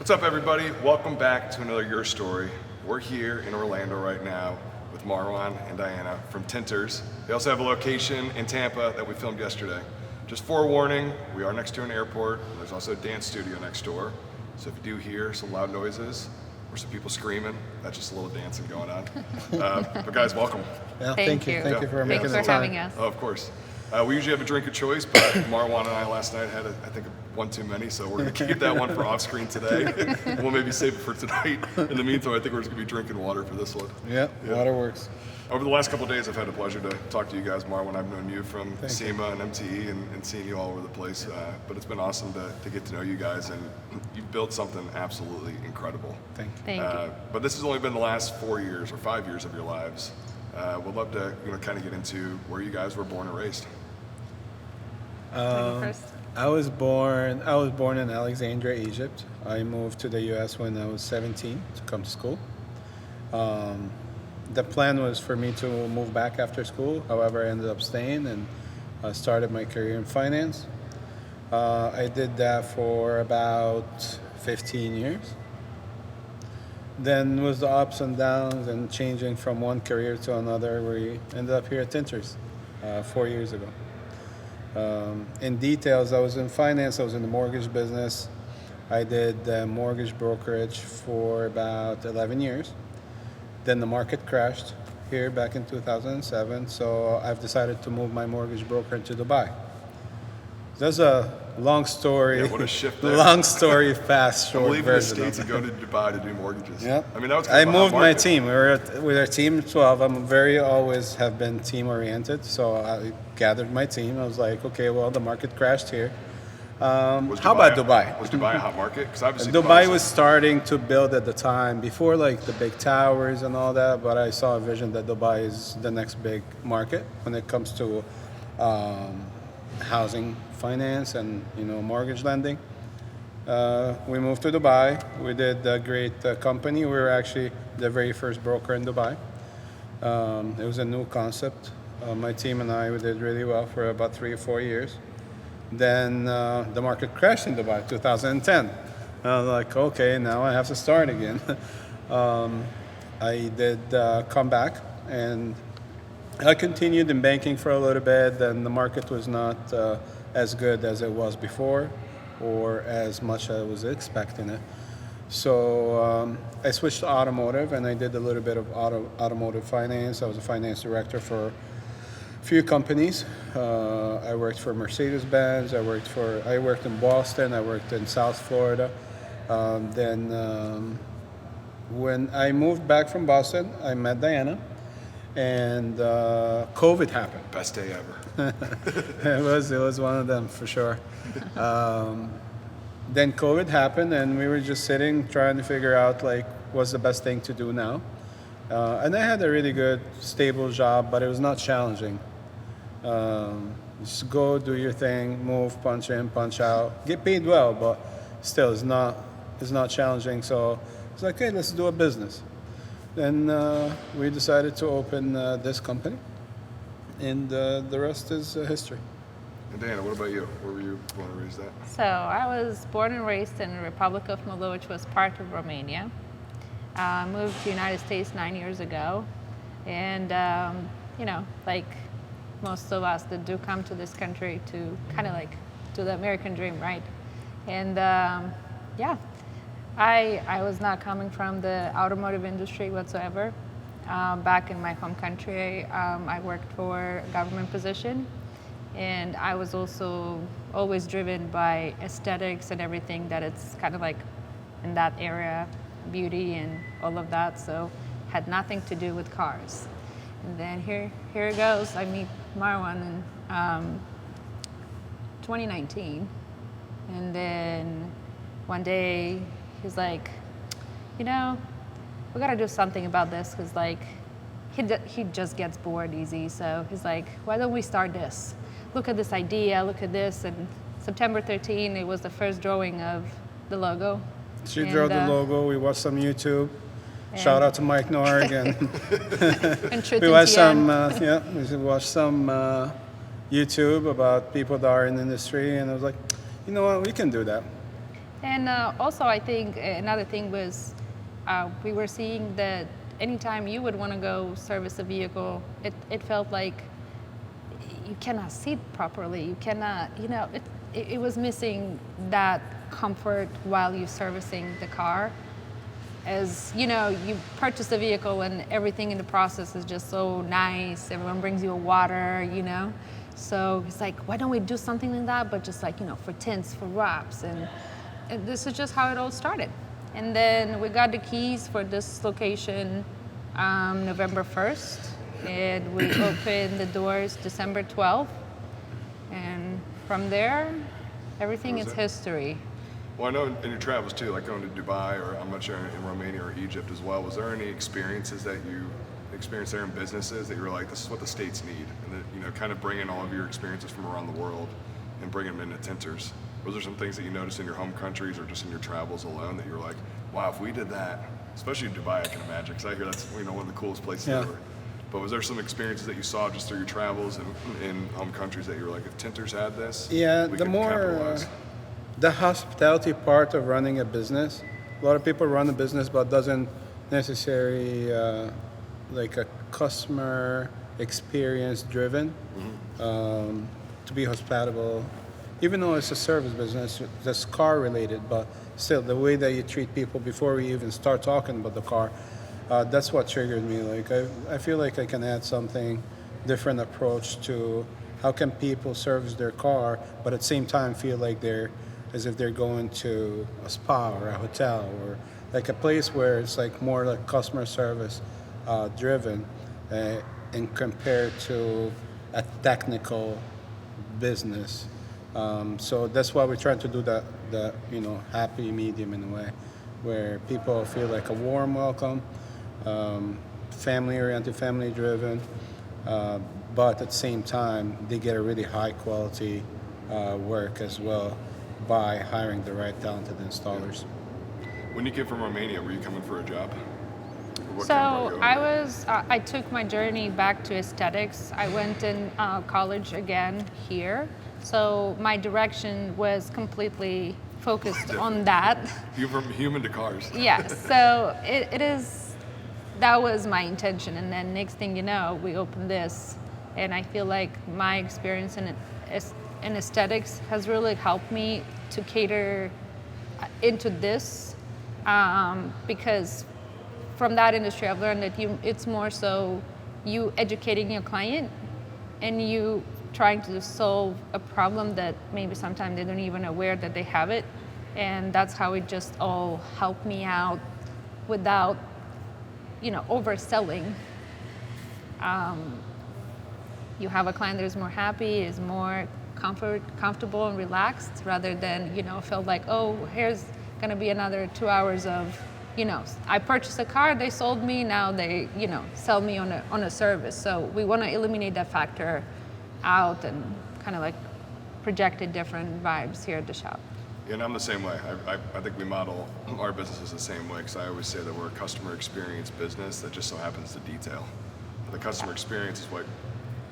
What's up, everybody? Welcome back to another Your Story. We're here in Orlando right now with Marwan and Diana from Tinterz. They also have a location in Tampa that we filmed yesterday. Just forewarning, we are next to an airport. There's also a dance studio next door. So if you do hear some loud noises or some people screaming, that's just a little dancing going on. But guys, welcome. Yeah, Thank you. Thank you for making the Thanks for time. having us. Oh, of course. We usually have a drink of choice, but Marwan and I last night had, I think, one too many, so we're going to keep that one for off screen today. We'll maybe save it for tonight. In the meantime, I think we're just going to be drinking water for this one. Yeah, water works. Over the last couple of days, I've had the pleasure to talk to you guys, Marwan. I've known you from Thank SEMA and MTE and seeing you all over the place. But it's been awesome to get to know you guys, and you've built something absolutely incredible. Thank you. Thank you. But this has only been the last 4 years or 5 years of your lives. We'd love to kind of get into where you guys were born and raised. First. I was born in Alexandria, Egypt. I moved to the U.S. when I was 17 to come to school. The plan was for me to move back after school. However, I ended up staying and started my career in finance. I did that for about 15 years. Then with the ups and downs and changing from one career to another, we ended up here at Tinterz 4 years ago. In details, I was in finance, I was in the mortgage business. I did mortgage brokerage for about 11 years. Then the market crashed here back in 2007, so I've decided to move my mortgage broker into Dubai. There's a long story. Yeah, what a shift there. Long story, fast, short Leaving the version. States and going to Dubai to do mortgages. Yeah. I mean, that was I kind of a hot moved my market. team. We were with our team 12. I'm very always have been team oriented. So I gathered my team. I was like, okay, well, the market crashed here. Was How about Dubai? Was Dubai a hot market? Because obviously Dubai was starting to build at the time before like the big towers and all that. But I saw a vision that Dubai is the next big market when it comes to housing finance and mortgage lending. We moved to Dubai. We did a great company. We were actually the very first broker in Dubai. It was a new concept. My team and I, we did really well for about 3 or 4 years. Then the market crashed in Dubai, 2010. I was like, okay, now I have to start again. I did come back, and I continued in banking for a little bit. Then the market was not as good as it was before, or as much as I was expecting it. So I switched to automotive, and I did a little bit of automotive finance. I was a finance director for a few companies. I worked for Mercedes-Benz. I worked in Boston. I worked in South Florida. Then when I moved back from Boston, I met Diana, and COVID happened. Best day ever. It was one of them for sure. Then COVID happened, and we were just sitting trying to figure out like what's the best thing to do now. And I had a really good, stable job, but it was not challenging. Just go do your thing, move, punch in, punch out, get paid well, but still it's not challenging. So it's like, hey, let's do a business. Then we decided to open this company, and the rest is history. And Diana, what about you? Where were you born and raised at? So I was born and raised in the Republic of Moldova, which was part of Romania. I moved to the United States 9 years ago. And, like most of us that do come to this country to kind of like do the American dream, right? And I was not coming from the automotive industry whatsoever. Back in my home country, I worked for a government position. And I was also always driven by aesthetics and everything that it's kind of like in that area, beauty and all of that. So had nothing to do with cars. And then here it goes. I meet Marwan in 2019. And then one day he's like, we gotta do something about this because like he just gets bored easy. So he's like, why don't we start this? Look at this idea, look at this. And September 13, it was the first drawing of the logo. She drew the logo. We watched some YouTube. Shout out to Mike Norg. And we watched some YouTube about people that are in the industry. And I was like, you know what, we can do that. And also, I think another thing was we were seeing that anytime you would want to go service a vehicle, it felt like you cannot sit properly. You cannot, it was missing that comfort while you're servicing the car. As you purchase a vehicle and everything in the process is just so nice. Everyone brings you a water, So it's like, why don't we do something like that, but just like, for tints, for wraps, and this is just how it all started. And then we got the keys for this location November 1st, and we opened the doors December 12th. And from there, everything is history. Well, I know in your travels too, like going to Dubai, or I'm not sure in Romania or Egypt as well, was there any experiences that you experienced there in businesses that you were like, this is what the States need? And that, kind of bringing all of your experiences from around the world and bringing them into Tinterz. Was there some things that you noticed in your home countries or just in your travels alone that you were like, wow, if we did that, especially in Dubai, I can imagine, because I hear that's one of the coolest places ever. But was there some experiences that you saw just through your travels and in home countries that you were like, if Tinterz had this, Yeah, we the could more capitalize? the hospitality part of running a business. A lot of people run a business, but doesn't necessarily like a customer experience driven. To be hospitable, even though it's a service business, that's car related, but still the way that you treat people before we even start talking about the car, that's what triggered me. Like I feel like I can add something different approach to how can people service their car, but at the same time feel like they're as if they're going to a spa or a hotel or like a place where it's like more like customer service driven and compared to a technical business. So that's why we're trying to do that happy medium in a way where people feel like a warm welcome, family oriented, family driven, but at the same time they get a really high quality work as well by hiring the right talented installers. When you came from Romania, were you coming for a job? Or what So kind of brought you over? I took my journey back to aesthetics. I went in college again here. So my direction was completely focused on that. You from human to cars. Yeah, so that was my intention. And then next thing you know, we opened this. And I feel like my experience in aesthetics has really helped me to cater into this because from that industry I've learned that it's more so you educating your client and you trying to solve a problem that maybe sometimes they don't even aware that they have it, and that's how it just all helped me out without overselling. You have a client that is more happy, is more comfortable and relaxed, rather than felt like, oh, here's gonna be another 2 hours of I purchased a car, they sold me, now they sell me on a service. So we want to eliminate that factor out and kind of like projected different vibes here at the shop. Yeah, and I'm the same way. I think we model our businesses the same way, because I always say that we're a customer experience business that just so happens to detail. The customer experience is what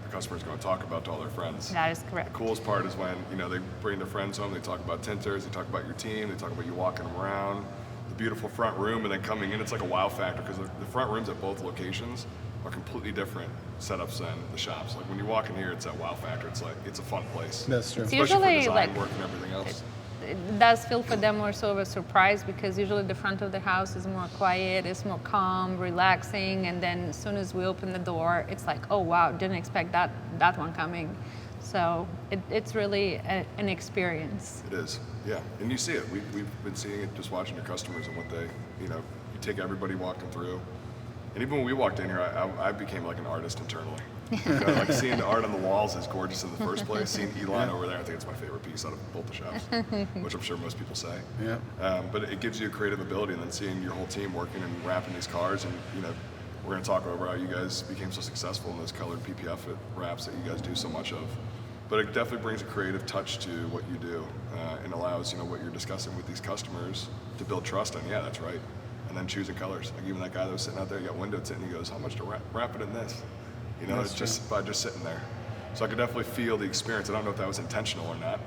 the customer's going to talk about to all their friends. That is correct. The coolest part is when they bring their friends home, they talk about Tinterz, they talk about your team, they talk about you walking them around, the beautiful front room, and then coming in, it's like a wow factor, because the front rooms at both locations are completely different setups than the shops. Like when you walk in here, it's that wow factor. It's like, it's a fun place. That's true. It's Especially usually for design like work and everything else. it does feel for them more so of a surprise, because usually the front of the house is more quiet, it's more calm, relaxing, and then as soon as we open the door, it's like, oh wow, didn't expect that one coming. So it's really an experience. It is, yeah, and you see it. We've been seeing it just watching your customers and what they, you take everybody walking through. And even when we walked in here, I became like an artist internally. Like seeing the art on the walls is gorgeous in the first place. Seeing Elon over there, I think it's my favorite piece out of both the shops, which I'm sure most people say. Yeah. But it gives you a creative ability, and then seeing your whole team working and wrapping these cars, and we're going to talk over how you guys became so successful in those colored PPF wraps that you guys do so much of. But it definitely brings a creative touch to what you do, and allows what you're discussing with these customers to build trust on. Yeah, that's right. And then choosing colors. Like even that guy that was sitting out there, he got window tint, and he goes, "How much to wrap it in this?" It's just by just sitting there. So I could definitely feel the experience. I don't know if that was intentional or not,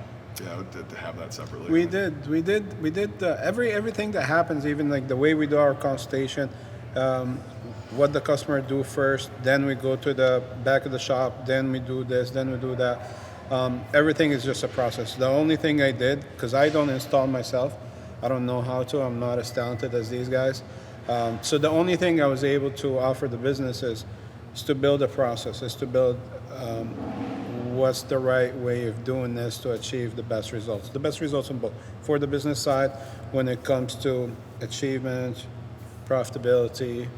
Yeah, to have that separately. We did everything that happens, even like the way we do our consultation, um, what the customer do first, then we go to the back of the shop, then we do this, then we do that. Everything is just a process. The only thing I did, because I don't install myself, I don't know how to. I'm not as talented as these guys. So the only thing I was able to offer the business is to build a process, is to build what's the right way of doing this to achieve the best results. The best results on both. For the business side, when it comes to achievement, profitability,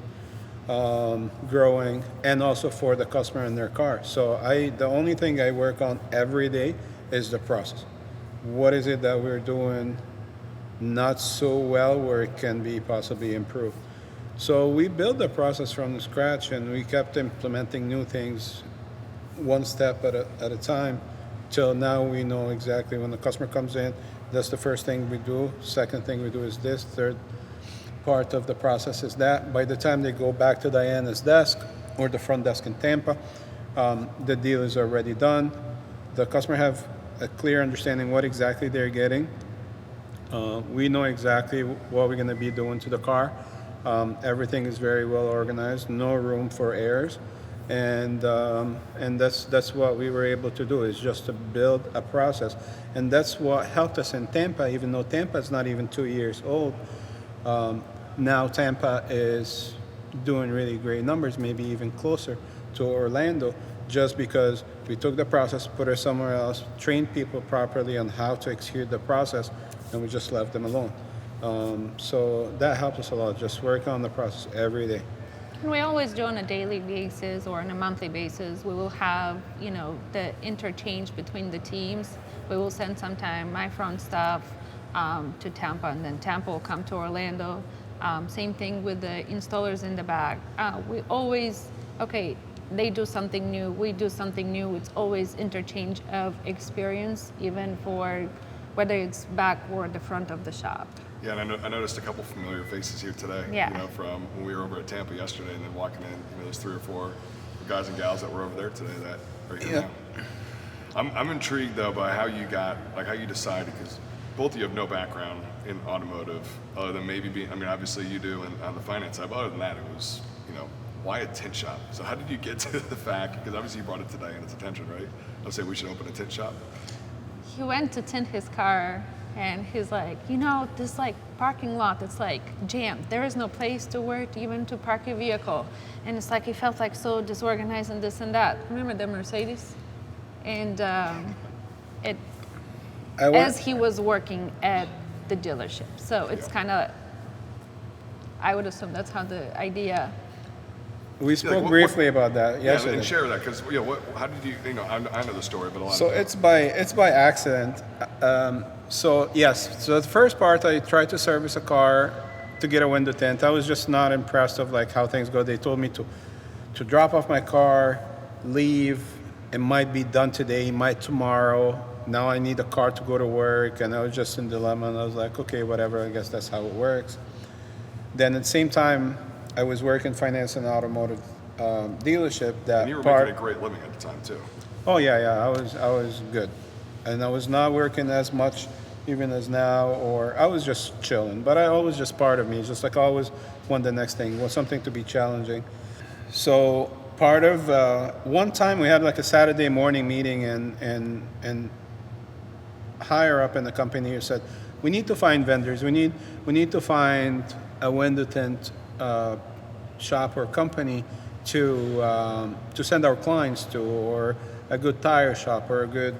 growing, and also for the customer in their car. So the only thing I work on every day is the process. What is it that we're doing not so well where it can be possibly improved? So we built the process from scratch, and we kept implementing new things one step at a time till now we know exactly when the customer comes in, that's the first thing we do. Second thing we do is this. Third part of the process is that. By the time they go back to Diana's desk or the front desk in Tampa, the deal is already done. The customer have a clear understanding what exactly they're getting. We know exactly what we're going to be doing to the car. Everything is very well organized, no room for errors. And that's what we were able to do, is just to build a process. And that's what helped us in Tampa, even though Tampa is not even 2 years old. Now Tampa is doing really great numbers, maybe even closer to Orlando, just because we took the process, put it somewhere else, trained people properly on how to execute the process, and we just left them alone. So that helped us a lot, just work on the process every day. And we always do on a daily basis or on a monthly basis. We will have, the interchange between the teams. We will send sometime my front staff to Tampa, and then Tampa will come to Orlando. Same thing with the installers in the back. We always, they do something new, we do something new. It's always interchange of experience, even for whether it's back or the front of the shop. Yeah, and I noticed a couple familiar faces here today. Yeah. From when we were over at Tampa yesterday, and then walking in, there's 3 or 4 guys and gals that were over there today that are here now. I'm intrigued though by how you decided, because both of you have no background in automotive, other than maybe being, obviously you do on the finance side, but other than that, it was, why a tint shop? So how did you get to the fact, because obviously you brought it today and its attention, right? I'll say we should open a tint shop. He went to tint his car, and he's like, this parking lot, it's jammed. There is no place to work, even to park your vehicle. And it's he felt so disorganized and this and that. Remember the Mercedes? And as he was working at the dealership. So it's kind of, I would assume that's how the idea. We spoke briefly about that yesterday. Yeah, and share that, because how did you, I know the story, but a lot So of it's by accident. So yes, so the first part, I tried to service a car to get a window tint. I was just not impressed of how things go. They told me to drop off my car, leave. It might be done today, might tomorrow. Now I need a car to go to work, and I was just in dilemma. And I was like, okay, whatever. I guess that's how it works. Then at the same time, I was working finance and automotive dealership. And you were making a great living at the time too. Oh yeah, I was good, and I was not working as much even as now, or I was just chilling. But I always just part of me, just I always want the next thing, want something to be challenging. So part of one time we had a Saturday morning meeting, and higher up in the company who said, we need to find vendors. We need to find a window tint shop or company to send our clients to, or a good tire shop, or a good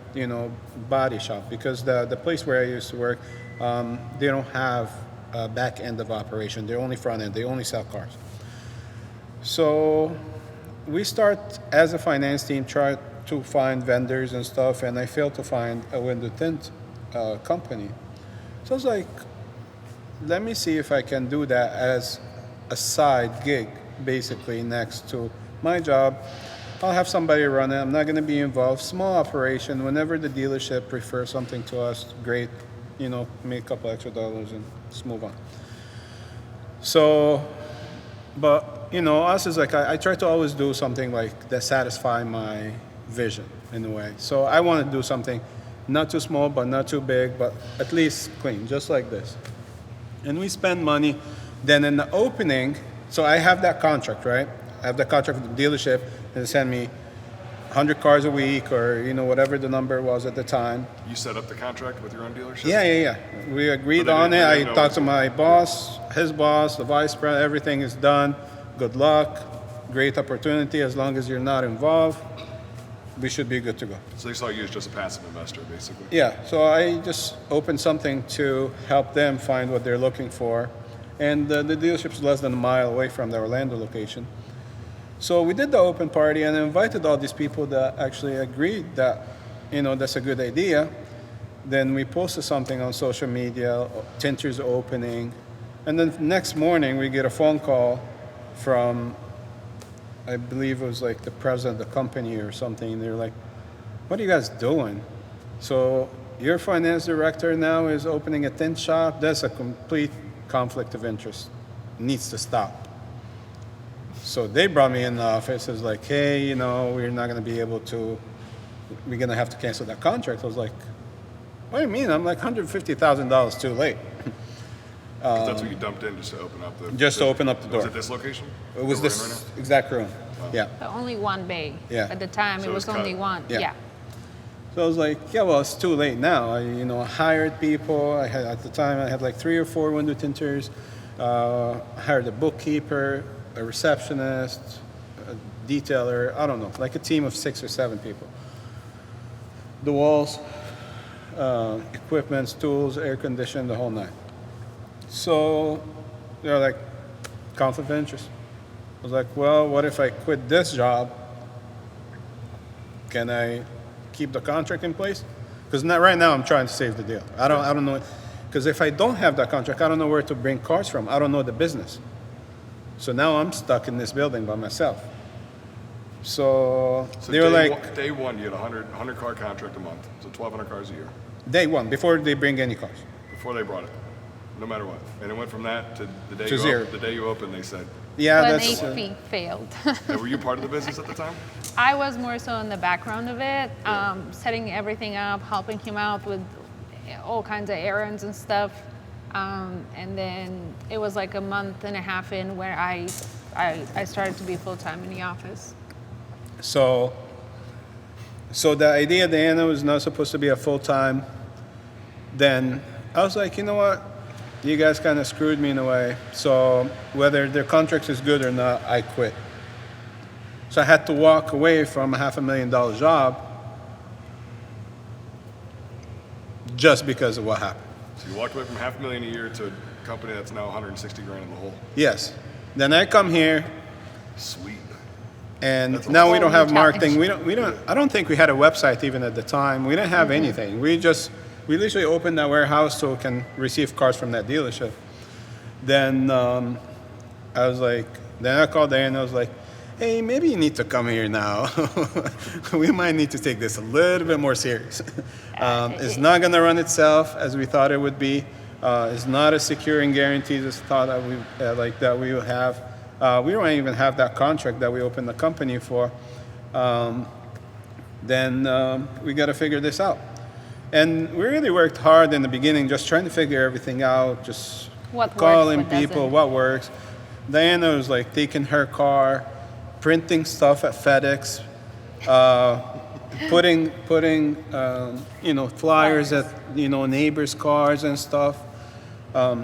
body shop, because the place where I used to work, they don't have a back end of operation. They're only front end. They only sell cars. So we start as a finance team, try to find vendors and stuff, and I failed to find a window tint company. So I was like, let me see if I can do that as a side gig, basically next to my job. I'll have somebody run it. I'm not going to be involved. Small operation. Whenever the dealership prefers something to us, great. Make a couple extra dollars and just move on. So, but us is I try to always do something that satisfy my vision in a way. So I want to do something not too small, but not too big, but at least clean, just like this. And we spend money. Then in the opening, so I have that contract, right? I have the contract with the dealership, and they send me 100 cars a week, or whatever the number was at the time. You set up the contract with your own dealership? Yeah. We agreed But they on it. didn't I know talked to what- my boss, his boss, the vice president. Everything is done. Good luck. Great opportunity. As long as you're not involved, we should be good to go. So they saw you as just a passive investor, basically. Yeah, so I just opened something to help them find what they're looking for. And the dealership's less than a mile away from the Orlando location. So we did the open party and invited all these people that actually agreed that, that's a good idea. Then we posted something on social media, Tinterz opening. And then next morning we get a phone call from, I believe it was like the president of the company or something. They're like, what are you guys doing? So your finance director now is opening a tint shop? That's a complete conflict of interest. Needs to stop. So they brought me in the office. It's like, hey, we're not going to be able to, we're going to have to cancel that contract. I was like, what do you mean? I'm like $150,000 too late. 'Cause that's what you dumped in just to open up the... Just to open up the door. Was it this location? It was That we're in this right exact room. Yeah. But only one bay. Yeah. At the time, So it it was was only cut. one. Yeah. Yeah. So I was like, yeah, well, it's too late now. I hired people. At the time, I had like 3 or 4 window tinters. Hired a bookkeeper, a receptionist, a detailer. I don't know, like a team of 6 or 7 people. The walls, equipment, tools, air conditioning, the whole nine. So they're like, conflict of interest. I was like, well, what if I quit this job? Can I keep the contract in place? Because right now I'm trying to save the deal. I don't know, because if I don't have that contract, I don't know where to bring cars from. I don't know the business. So now I'm stuck in this building by myself. So they were like, Day one, you had a 100 car contract a month, so 1,200 cars a year, day one, before they bring any cars. before they brought it, no matter what. And it went from that to the day To you zero. opened. The day you opened, they said... Yeah, When that's. HP failed. And were you part of the business at the time? I was more so in the background of it, setting everything up, helping him out with all kinds of errands and stuff. And then it was like a month and a half in where I started to be full-time in the office. So the idea, Diana, was not supposed to be a full-time. Then I was like, you know what? You guys kind of screwed me in a way. So whether their contract is good or not, I quit. So I had to walk away from a $500,000 job just because of what happened. So you walked away from $500,000 a year to a company that's now 160 grand in the hole. Yes. Then I come here, Sweet. and That's now we awesome. don't have Challenge. marketing. We don't. I don't think we had a website even at the time. We didn't have anything. We literally opened that warehouse so we can receive cars from that dealership. Then I was like, then I called Diane. I was like, hey, maybe you need to come here now. We might need to take this a little bit more serious. It's not going to run itself as we thought it would be. It's not as secure and guaranteed as thought that we would have. We don't even have that contract that we opened the company for. Then we got to figure this out. And we really worked hard in the beginning, just trying to figure everything out, just What works, calling what people, doesn't. what works. Diana was like taking her car, printing stuff at FedEx, putting flyers at neighbors' cars and stuff.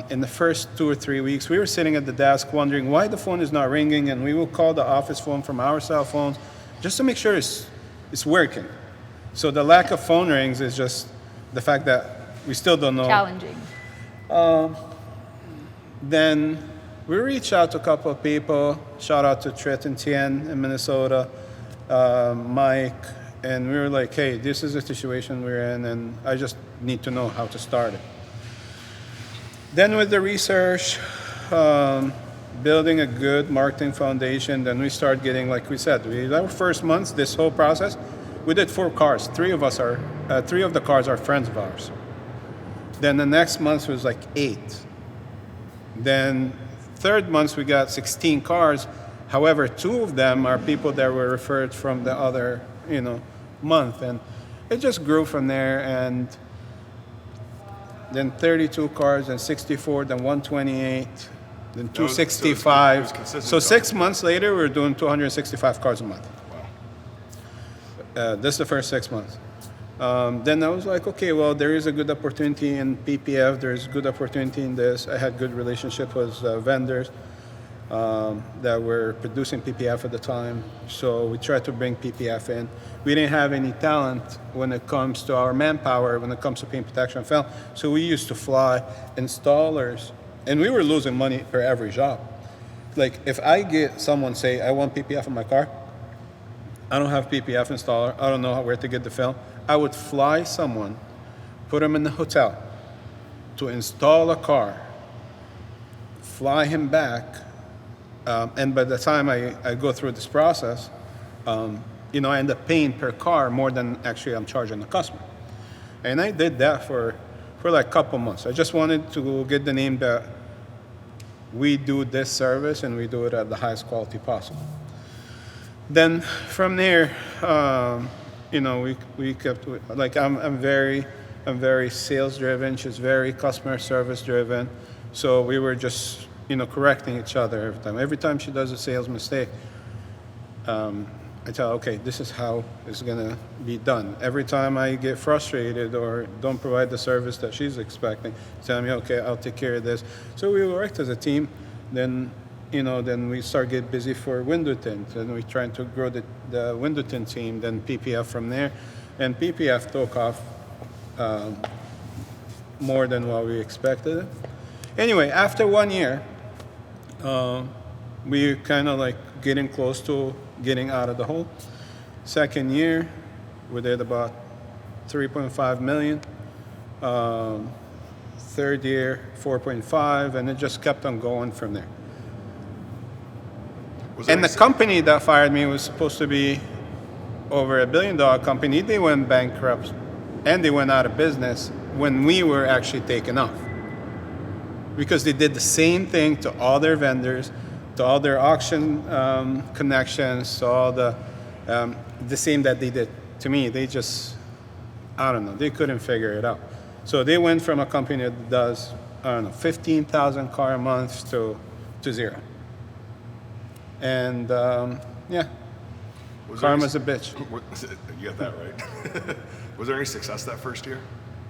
In the first 2 or 3 weeks, we were sitting at the desk wondering why the phone is not ringing, and we will call the office phone from our cell phones just to make sure it's working. So the lack of phone rings is just the fact that we still don't know. Challenging. Then we reached out to a couple of people. Shout out to Tret and Tien in Minnesota, Mike, and we were like, hey, this is the situation we're in, and I just need to know how to start it. Then with the research, building a good marketing foundation, then we start getting, like we said, our first months, this whole process, we did 4 cars. 3 of the cars are friends of ours. Then the next month was like 8. Then third month we got 16 cars. However, 2 of them are people that were referred from the other, month. And it just grew from there, and then 32 cars, then 64, then 128, then 265. It was consistent So stuff. 6 months later, we were doing 265 cars a month. Wow. This is the first 6 months. Then I was like, okay, well, there is a good opportunity in PPF. There's good opportunity in this. I had good relationship with vendors that were producing PPF at the time. So we tried to bring PPF in. We didn't have any talent when it comes to our manpower, when it comes to paint protection film. So we used to fly installers, and we were losing money per every job. Like if I get someone say, I want PPF in my car, I don't have PPF installer, I don't know where to get the film, I would fly someone, put them in the hotel to install a car, fly him back, and by the time I go through this process, I end up paying per car more than actually I'm charging the customer. And I did that for like a couple months. I just wanted to get the name that we do this service and we do it at the highest quality possible. Then from there, we kept, like I'm very sales driven. She's very customer service driven. So we were just correcting each other every time. Every time she does a sales mistake, I tell her, okay, this is how it's gonna be done. Every time I get frustrated or don't provide the service that she's expecting, tell me, okay, I'll take care of this. So we worked as a team. Then we start get busy for window tint, and we're trying to grow the window tint team, then PPF from there. And PPF took off more than what we expected. Anyway, after 1 year, we kind of like getting close to getting out of the hole. Second year, we did about 3.5 million. Third year, 4.5, and it just kept on going from there. And the company that fired me was supposed to be over $1 billion company. They went bankrupt and they went out of business when we were actually taken off. Because they did the same thing to all their vendors, to all their auction connections, to all the same that they did to me. They just, I don't know, they couldn't figure it out. So they went from a company that does, 15,000 car a month to zero. And karma's a bitch. You got that right. Was there any success that first year?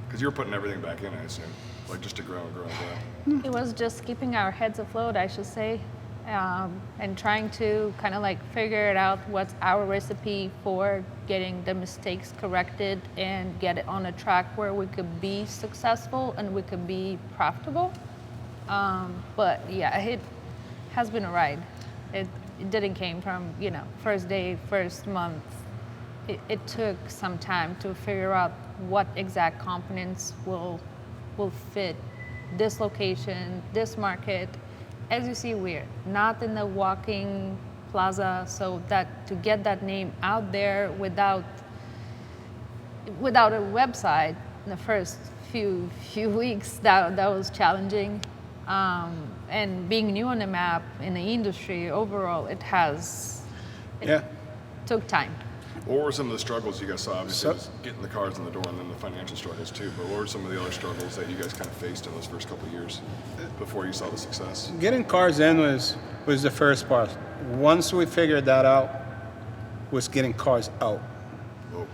Because you were putting everything back in, I assume, like just to grow and grow and grow. It was just keeping our heads afloat, I should say, and trying to kind of like figure it out what's our recipe for getting the mistakes corrected and get it on a track where we could be successful and we could be profitable. But yeah, it has been a ride. It didn't came from, first day, first month. It took some time to figure out what exact components will fit this location, this market. As you see, we're not in the walking plaza, so that to get that name out there without a website in the first few weeks, that was challenging. And being new on the map in the industry overall, it took time. What were some of the struggles you guys saw? Obviously, it was getting the cars in the door and then the financial struggles too, but what were some of the other struggles that you guys kind of faced in those first couple of years before you saw the success? Getting cars in was the first part. Once we figured that out, was getting cars out. Whoa.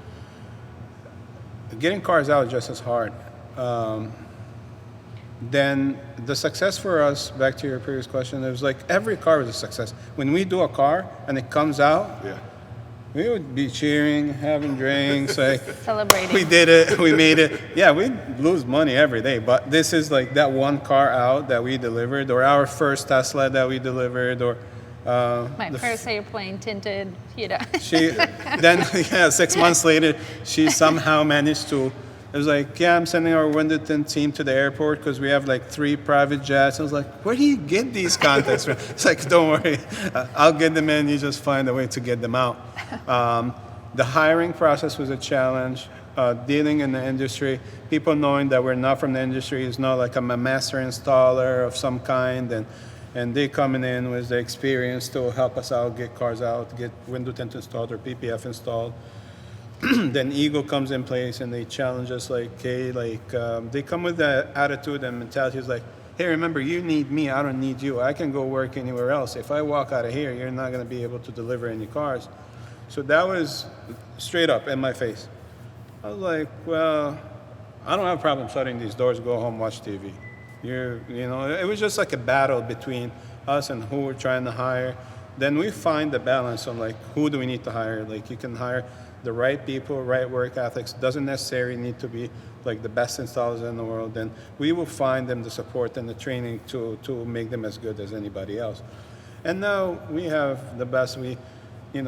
Getting cars out is just as hard. Then the success for us, back to your previous question, it was like every car was a success. When we do a car and it comes out, we would be cheering, having drinks, like celebrating. We did it, we made it. Yeah, we lose money every day, but this is like that one car out that we delivered, or our first Tesla that we delivered, or my first airplane tinted, She then 6 months later, she somehow managed to. It was like, I'm sending our window tint team to the airport because we have like 3 private jets. I was like, where do you get these contacts from? It's like, don't worry, I'll get them in. You just find a way to get them out. The hiring process was a challenge. Dealing in the industry, people knowing that we're not from the industry is not like I'm a master installer of some kind, and they coming in with the experience to help us out, get cars out, get window tint installed or PPF installed. then ego comes in place and they challenge us like, hey, they come with that attitude and mentality is like, hey, remember, you need me, I don't need you. I can go work anywhere else. If I walk out of here, you're not going to be able to deliver any cars. So that was straight up in my face. I was like, well, I don't have a problem shutting these doors, go home, watch TV. It was just like a battle between us and who we're trying to hire. Then we find the balance on like, who do we need to hire? Like you can hire the right people, right work ethics, doesn't necessarily need to be like the best installers in the world. Then we will find them the support and the training to make them as good as anybody else. And now we have the best.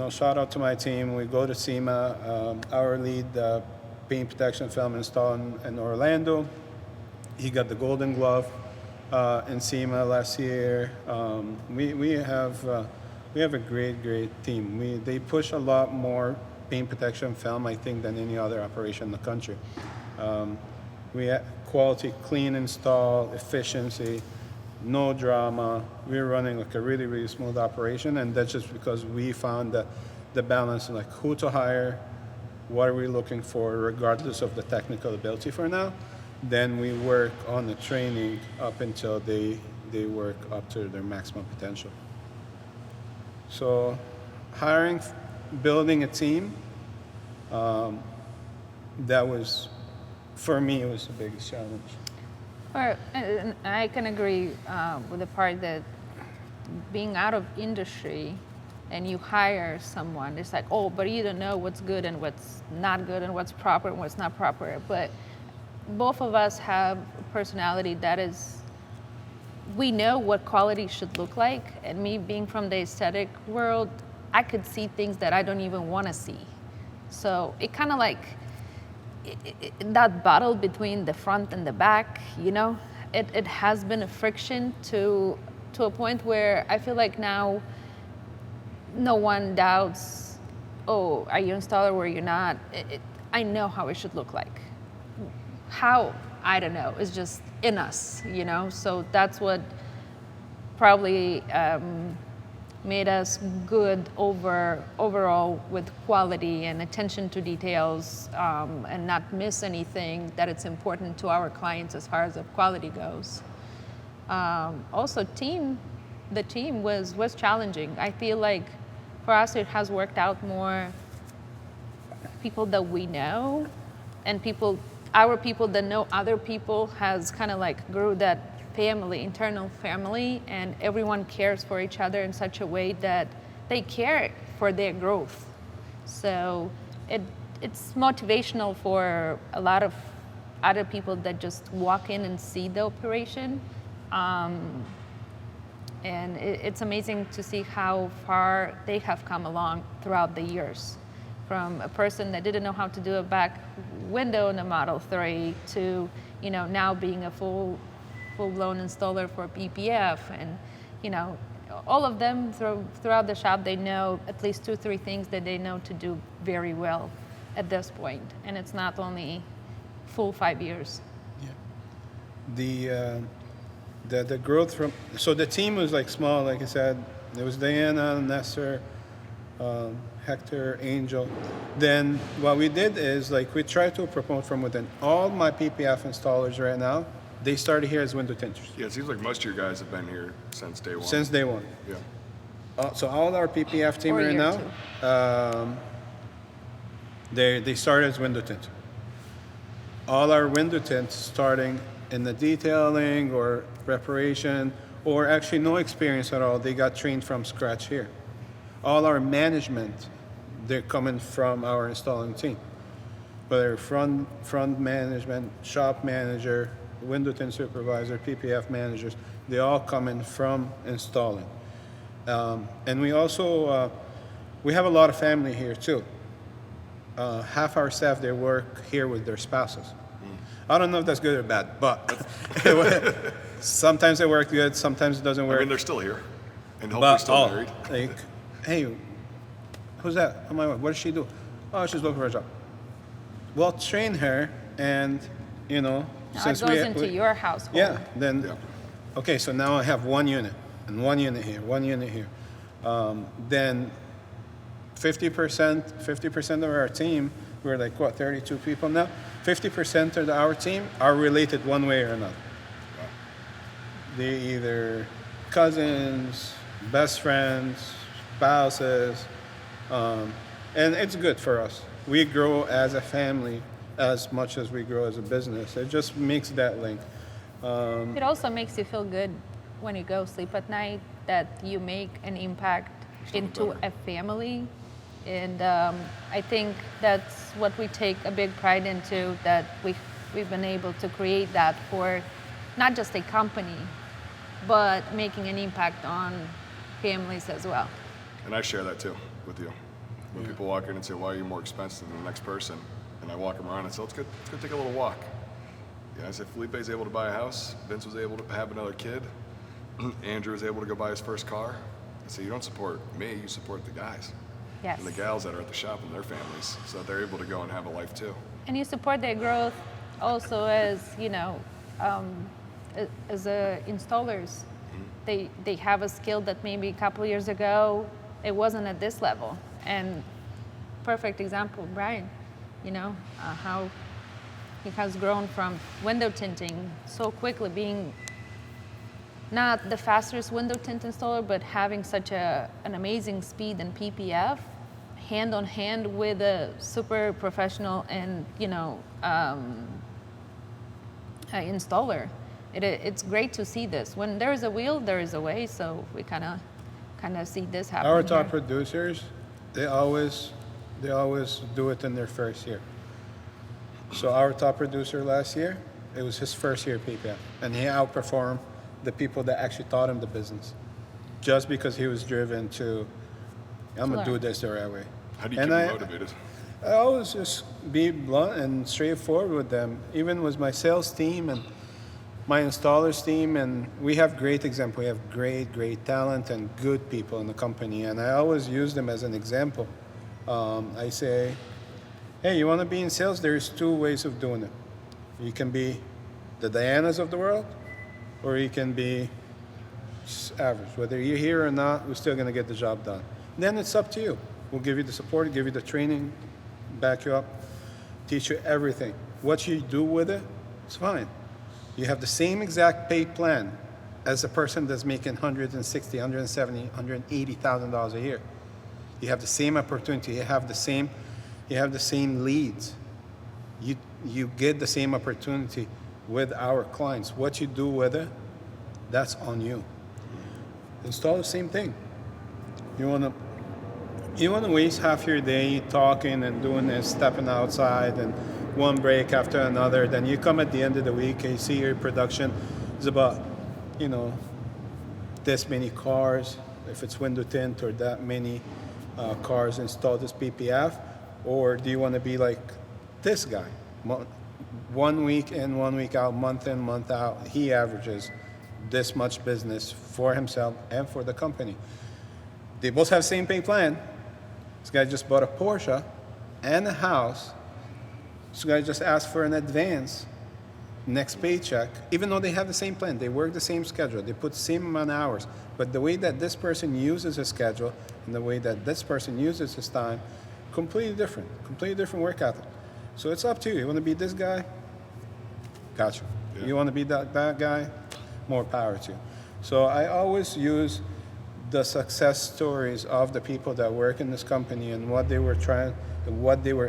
Shout out to my team. We go to SEMA, our lead paint protection film installed in Orlando. He got the Golden Glove in SEMA last year. We have a great team. They push a lot more paint protection film, I think, than any other operation in the country. We have quality, clean install, efficiency, no drama. We're running like a really smooth operation, and that's just because we found that the balance in like who to hire, what are we looking for, regardless of the technical ability for now. Then we work on the training up until they work up to their maximum potential. So hiring, building a team, that was, for me, it was the biggest challenge. And I can agree with the part that being out of industry and you hire someone, it's like, oh, but you don't know what's good and what's not good and what's proper and what's not proper. But both of us have a personality that is, we know what quality should look like. And me being from the aesthetic world, I could see things that I don't even want to see. So it kind of like, that battle between the front and the back, it has been a friction to a point where I feel like now no one doubts, oh, are you installer or you're not? I know how it should look like. How, I don't know, it's just in us, So that's what probably made us good overall with quality and attention to details, and not miss anything that it's important to our clients as far as the quality goes. Also, the team was challenging. I feel like for us it has worked out more people that we know and our people that know other people has kind of like grew that internal family, and everyone cares for each other in such a way that they care for their growth. So it's motivational for a lot of other people that just walk in and see the operation. And it's amazing to see how far they have come along throughout the years. From a person that didn't know how to do a back window in a Model 3 to, now being a full-blown installer for PPF, and all of them throughout the shop, they know at least 2-3 things that they know to do very well at this point, and it's not only full 5 years. Yeah. The growth so the team was like small, like I said. There was Diana, Nestor, Hector, Angel. Then what we did is like we tried to promote from within. All my PPF installers right now, they started here as window tinters. Yeah, it seems like most of your guys have been here since day one. Since day one. Yeah. So all our PPF team right now, they started as window tinter. All our window tints starting in the detailing or preparation, or actually no experience at all. They got trained from scratch here. All our management, they're coming from our installing team. Whether front management, shop manager, window tint supervisor, PPF managers, they all come in from installing. And we also, we have a lot of family here too. Half our staff, they work here with their spouses. I don't know if that's good or bad, but sometimes it works good, sometimes it doesn't work. I mean, they're still here, and hopefully still married. Like, hey, who's that? Oh my God, what does she do? Oh, she's looking for a job. Well, train her, and since it goes into your household. Yeah, then, okay, so now I have one unit, and one unit here, one unit here. Then 50% of our team, We're like, what, 32 people now? 50% of our team are related one way or another. They either cousins, best friends, spouses, and it's good for us. We grow as a family as much as we grow as a business. It just makes that link. It also makes you feel good when you go sleep at night that you make an impact into a family. And I think that's what we take a big pride into, that we've been able to create that for not just a company, but making an impact on families as well. And I share that too with you. When people walk in and say, why are you more expensive than the next person? And I walk them around and say, let's go take a little walk. Yeah, I said, Felipe's able to buy a house. Vince was able to have another kid. Andrew was able to go buy his first car. I say, you don't support me, you support the guys. Yes. And the gals that are at the shop and their families, so that they're able to go and have a life too. And you support their growth also as, as installers. They have a skill that maybe a couple years ago, it wasn't at this level. And perfect example, Brian, how he has grown from window tinting so quickly, being not the fastest window tint installer, but having such an amazing speed and PPF, hand on hand with a super professional and installer. It's great to see this. When there is a will, there is a way. So we kind of see this happen. Our top here. producers, they always do it in their first year. So our top producer last year, it was his first year PPF, and he outperformed the people that actually taught him the business, just because he was driven to, I'm gonna do this the right way. How do you keep them motivated? I always just be blunt and straightforward with them, even with my sales team and my installers team, and we have great example. We have great talent and good people in the company, and I always use them as an example. I say, hey, you want to be in sales? There's two ways of doing it. You can be the Dianas of the world, or you can be just average. Whether you're here or not, we're still going to get the job done. Then it's up to you. We'll give you the support, give you the training, back you up, teach you everything. What you do with it, it's fine. You have the same exact pay plan as a person that's making $160,000, $170,000, $180,000 a year. You have the same opportunity. You have the same leads. You get the same opportunity with our clients. What you do with it, that's on you. Install the same thing. You wanna waste half your day talking and doing this, stepping outside and one break after another, then you come at the end of the week and you see your production is about, this many cars, if it's window tint, or that many cars installed as PPF, or do you want to be like this guy? 1 week in, 1 week out, month in, month out, he averages this much business for himself and for the company. They both have the same pay plan. This guy just bought a Porsche and a house. This guy just asked for an advance next paycheck, even though they have the same plan. They work the same schedule. They put the same amount of hours. But the way that this person uses his schedule and the way that this person uses his time, completely different work ethic. So it's up to you. You want to be this guy? Gotcha. Yeah. You want to be that bad guy? More power to you. So I always use the success stories of the people that work in this company and what they were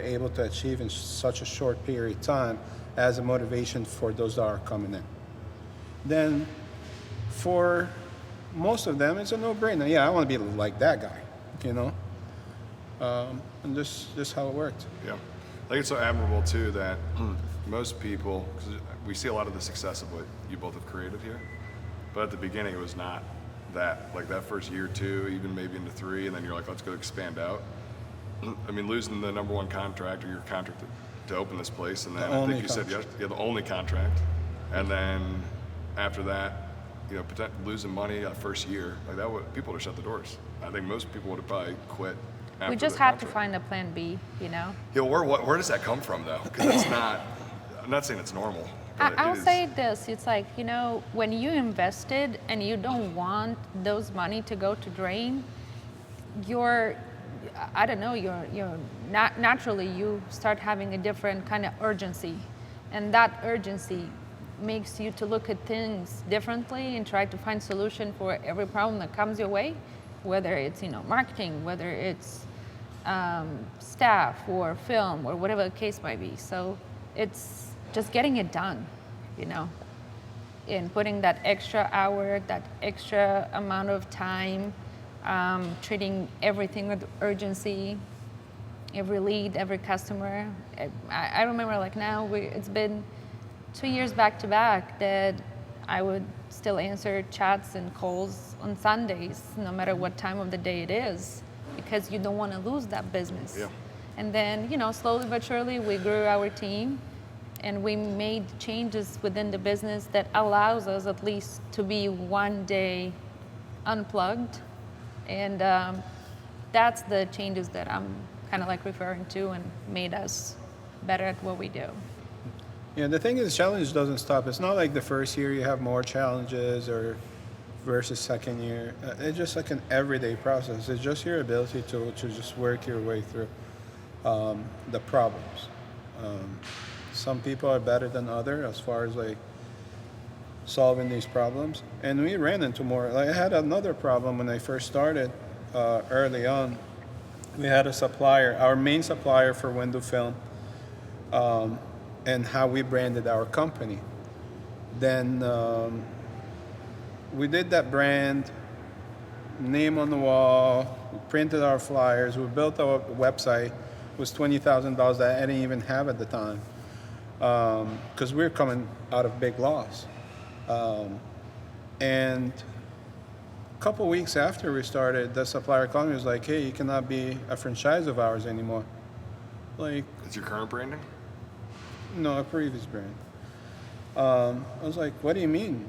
able to achieve in such a short period of time as a motivation for those that are coming in. Then for most of them, it's a no-brainer. Yeah, I want to be like that guy, and just how it worked. Yeah. I think it's so admirable too that most people, because we see a lot of the success of what you both have created here, but at the beginning it was not that. Like that first year or two, even maybe into 3, and then you're like, let's go expand out. I mean, losing the number 1 contract or your contract to open this place, and then I think you said the only contract, and then after that, losing money that first year, like that would, people would have shut the doors. I think most people would have probably quit. We just had to find a plan B, Yeah, where does that come from though? Because it's not. I'm not saying it's normal. I'll say this, it's like, when you invested and you don't want those money to go to drain, I don't know, you're naturally you start having a different kind of urgency, and that urgency makes you to look at things differently and try to find solution for every problem that comes your way, whether it's marketing, whether it's staff or film or whatever the case might be. So it's just getting it done, and putting that extra hour, that extra amount of time, treating everything with urgency, every lead, every customer. I remember now it's been 2 years back to back that I would still answer chats and calls on Sundays, no matter what time of the day it is, because you don't want to lose that business. Yeah. And then, slowly but surely, we grew our team, and we made changes within the business that allows us at least to be one day unplugged. And that's the changes that I'm kind of referring to and made us better at what we do. Yeah, the thing is, challenge doesn't stop. It's not like the first year you have more challenges or versus second year. It's just like an everyday process. It's just your ability to just work your way through the problems. Some people are better than others as far as solving these problems. And we ran into more. I had another problem when I first started early on. We had a supplier, our main supplier for window film, and how we branded our company. Then we did that brand, name on the wall, we printed our flyers, we built our website. It was $20,000 that I didn't even have at the time, because we were coming out of big loss. And a couple weeks after we started, the supplier called me and was like, hey, you cannot be a franchise of ours anymore. It's your current branding? No, a previous brand. I was like, what do you mean?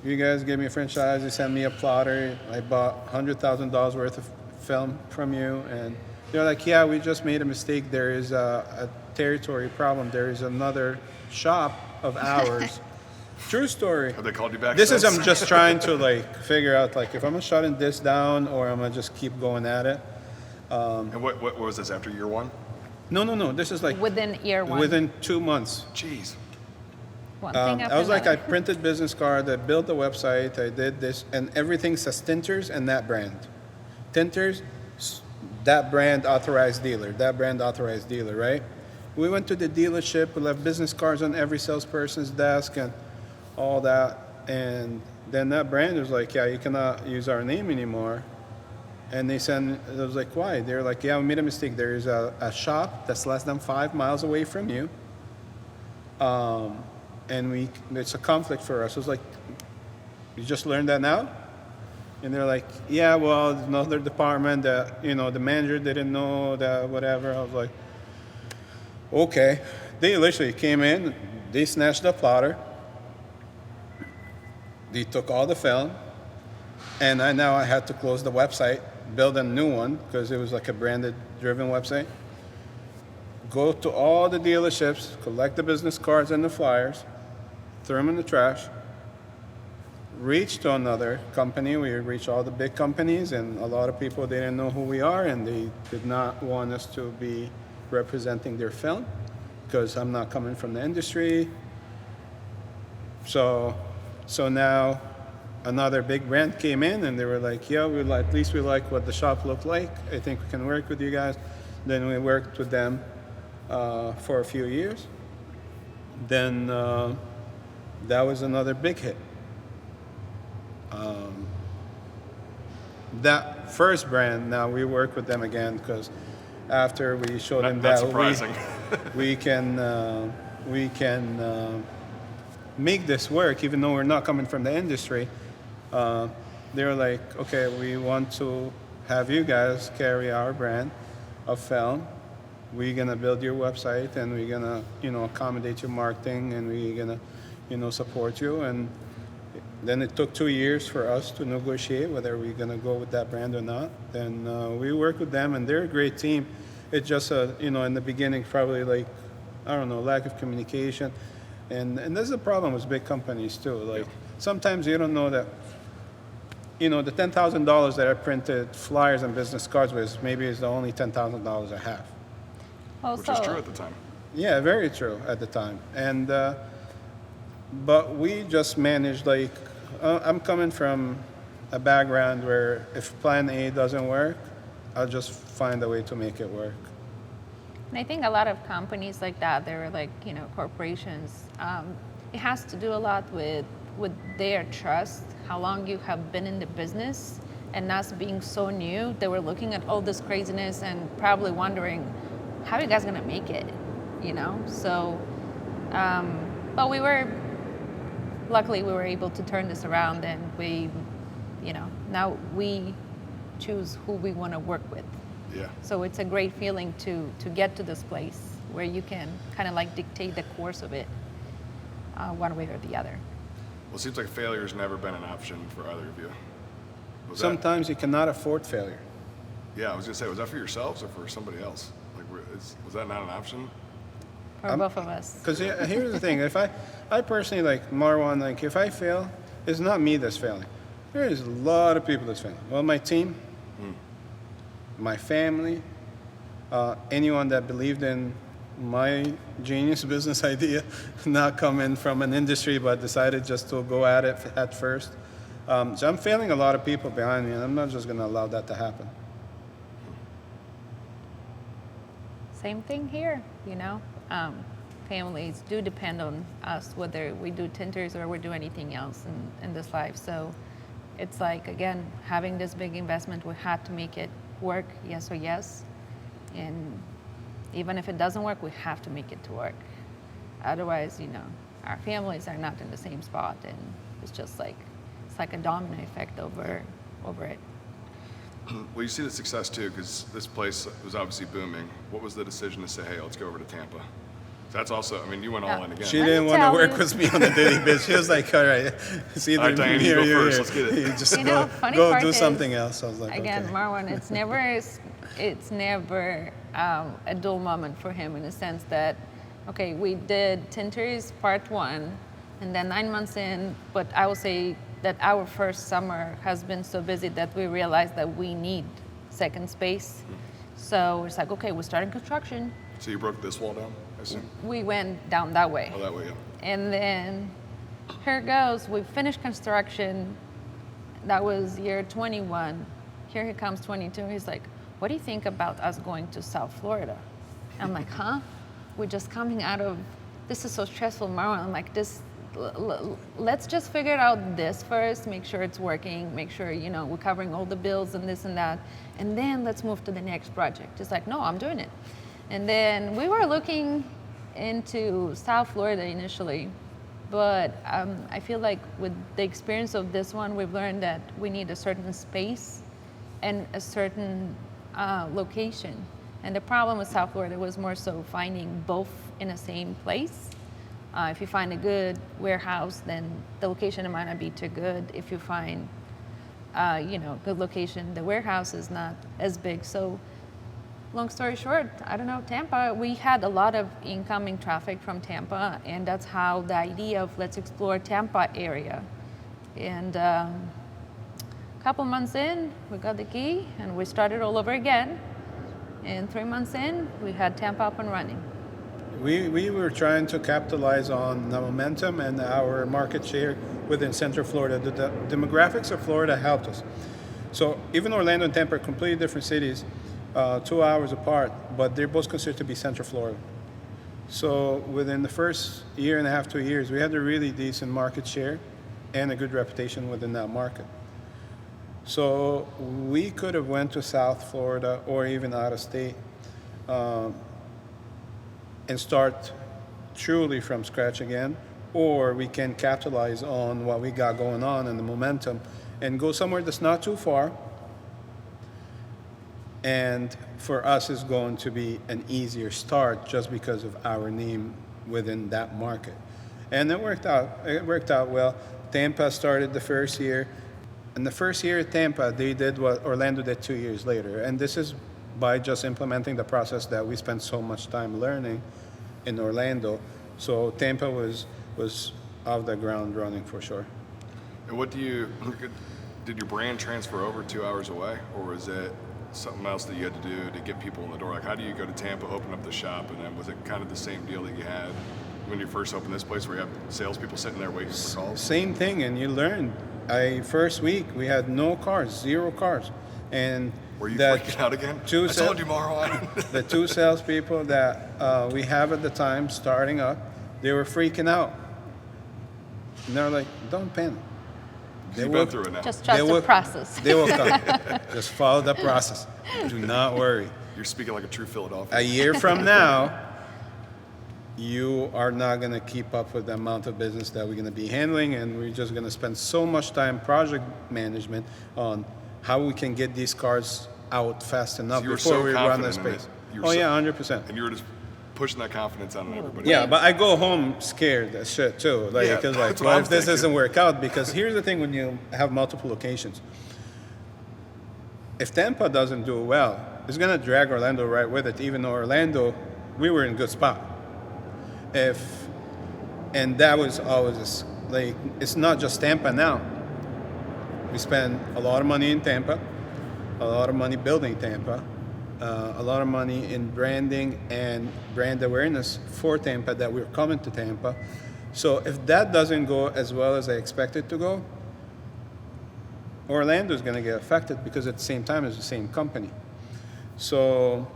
You guys gave me a franchise, you sent me a plotter, I bought $100,000 worth of film from you, and they're like, yeah, we just made a mistake. There is a territory problem. There is another shop of ours. True story. Have they called you back This since? is, I'm just trying to figure out if I'm shutting this down or I'm gonna just keep going at it. And what was this, after year one? No, this is Within year one. within 2 months. Jeez. One thing after I was another. I printed business card, I built the website, I did this, and everything says Tinterz and that brand. Tinterz, that brand authorized dealer, right? We went to the dealership, we left business cards on every salesperson's desk and all that, and then that brand was like, yeah, you cannot use our name anymore. And they said, I was like, why? They're like, yeah, we made a mistake. There is a shop that's less than 5 miles away from you. And it's a conflict for us. I was like, you just learned that now? And they're like, yeah, well, another department that, the manager didn't know that, whatever. I was like, okay. They literally came in, they snatched the plotter, they took all the film, and now I had to close the website, build a new one, because it was a branded driven website. Go to all the dealerships, collect the business cards and the flyers, throw them in the trash, reach to another company. We reached all the big companies, and a lot of people didn't know who we are, and they did not want us to be representing their film because I'm not coming from the industry. So now another big brand came in, and they were like, yeah, at least we like what the shop looked like. I think we can work with you guys. Then we worked with them for a few years. Then that was another big hit. That first brand, now we work with them again because after we showed them Not that surprising. we can make this work, even though we're not coming from the industry. They were like, okay, we want to have you guys carry our brand of film. We're gonna build your website, and we're gonna, accommodate your marketing, and we're gonna, support you. And then it took 2 years for us to negotiate whether we're gonna go with that brand or not. Then we work with them, and they're a great team. It's just, in the beginning, probably lack of communication. And there's a problem with big companies too. Sometimes you don't know that you know, the $10,000 that I printed flyers and business cards with maybe is the only $10,000 I have. Which was true at the time. Yeah, very true at the time. And but we just managed like I'm coming from a background where if plan A doesn't work, I'll just find a way to make it work. And I think a lot of companies like that, they're like, corporations, it has to do a lot with their trust, how long you have been in the business, and us being so new, they were looking at all this craziness and probably wondering, how are you guys gonna make it, So, but luckily we were able to turn this around, and we, now we choose who we wanna work with. Yeah. So it's a great feeling to get to this place where you can kind of like dictate the course of it one way or the other. Well, it seems like failure's never been an option for either of you. Sometimes you cannot afford failure. Yeah, I was gonna say, was that for yourselves or for somebody else? Like, was that not an option? For both of us. Because here's the thing: if I personally like Marwan, like if I fail, it's not me that's failing. There is a lot of people that's failing. Well, my team, my family, anyone that believed in my genius business idea, not coming from an industry but decided just to go at it at first. So I'm failing a lot of people behind me, and I'm not just going to allow that to happen. Same thing here, Families do depend on us, whether we do Tinterz or we do anything else in this life. So it's like, again, having this big investment, we had to make it work, yes or yes. And even if it doesn't work, we have to make it to work. Otherwise, our families are not in the same spot, and it's just like, it's like a domino effect over it. Well, you see the success too, because this place was obviously booming. What was the decision to say, hey, let's go over to Tampa? That's also, you went all in again. She Let me didn't want to tell work you. with me on a daily basis. She was like, all right, it's either All right, Diane, you me or go you first. here. Let's get it. You just Funny go part do is, something else. I was like, again, okay. Marwan, it's never a dull moment for him, in the sense that, okay, we did Tinterz part 1, and then 9 months in, but I will say that our first summer has been so busy that we realized that we need second space. So it's like, okay, we're starting construction. So you broke this wall down, I assume? We went down that way. Oh, that way, yeah. And then here goes, we finished construction. That was year 21. Here he comes 22. He's like, what do you think about us going to South Florida? I'm like, huh? We're just coming out of, this is so stressful, Marwan. I'm like, let's just figure out this first, make sure it's working, make sure, we're covering all the bills and this and that. And then let's move to the next project. It's like, no, I'm doing it. And then we were looking into South Florida initially, but I feel like with the experience of this one, we've learned that we need a certain space and a certain location. And the problem with South Florida was more so finding both in the same place. If you find a good warehouse, then the location might not be too good. If you find, good location, the warehouse is not as big. So long story short, I don't know, Tampa, we had a lot of incoming traffic from Tampa, and that's how the idea of let's explore Tampa area. And a couple months in, we got the key, and we started all over again. And 3 months in, we had Tampa up and running. We were trying to capitalize on the momentum and our market share within Central Florida. The demographics of Florida helped us. So even Orlando and Tampa are completely different cities, 2 hours apart, but they're both considered to be Central Florida. So within the first year and a half, 2 years, we had a really decent market share and a good reputation within that market. So we could have went to South Florida or even out of state and start truly from scratch again, or we can capitalize on what we got going on and the momentum and go somewhere that's not too far. And for us, it's going to be an easier start just because of our name within that market. And it worked out. It worked out well. Tampa started the first year. And the first year at Tampa, they did what Orlando did 2 years later. And this is by just implementing the process that we spent so much time learning in Orlando. So Tampa was off the ground running for sure. And what do you did your brand transfer over 2 hours away, or was it something else that you had to do to get people in the door? Like, how do you go to Tampa, open up the shop, and then was it kind of the same deal that you had when you first opened this place, where you have salespeople sitting there waiting for calls? Same thing, and you learn. First week we had no cars, 0 cars, and Were you freaking out again? I told you, Marwan. the 2 salespeople that we have at the time starting up, they were freaking out. And they're like, "Don't panic. You've been through it now. Just trust the process. They will come. Just follow the process. Do not worry. You're speaking like a true A Philadelphian. year from now, you are not going to keep up with the amount of business that we're going to be handling, and we're just going to spend so much time project management on how we can get these cars out fast enough So you were before so we run the confident in it. space. You were Oh so- yeah, 100%. And you were just pushing that confidence on everybody. Yeah, but I go home scared as shit too. Like, Yeah, because that's what what I'm if this thinking. doesn't work out? Because here's the thing: when you have multiple locations, if Tampa doesn't do well, it's gonna drag Orlando right with it. Even though Orlando, we were in a good spot. And that was always like, it's not just Tampa now. We spend a lot of money in Tampa, a lot of money building Tampa, a lot of money in branding and brand awareness for Tampa, that we're coming to Tampa. So if that doesn't go as well as I expect it to go, Orlando is going to get affected, because at the same time it's the same company. So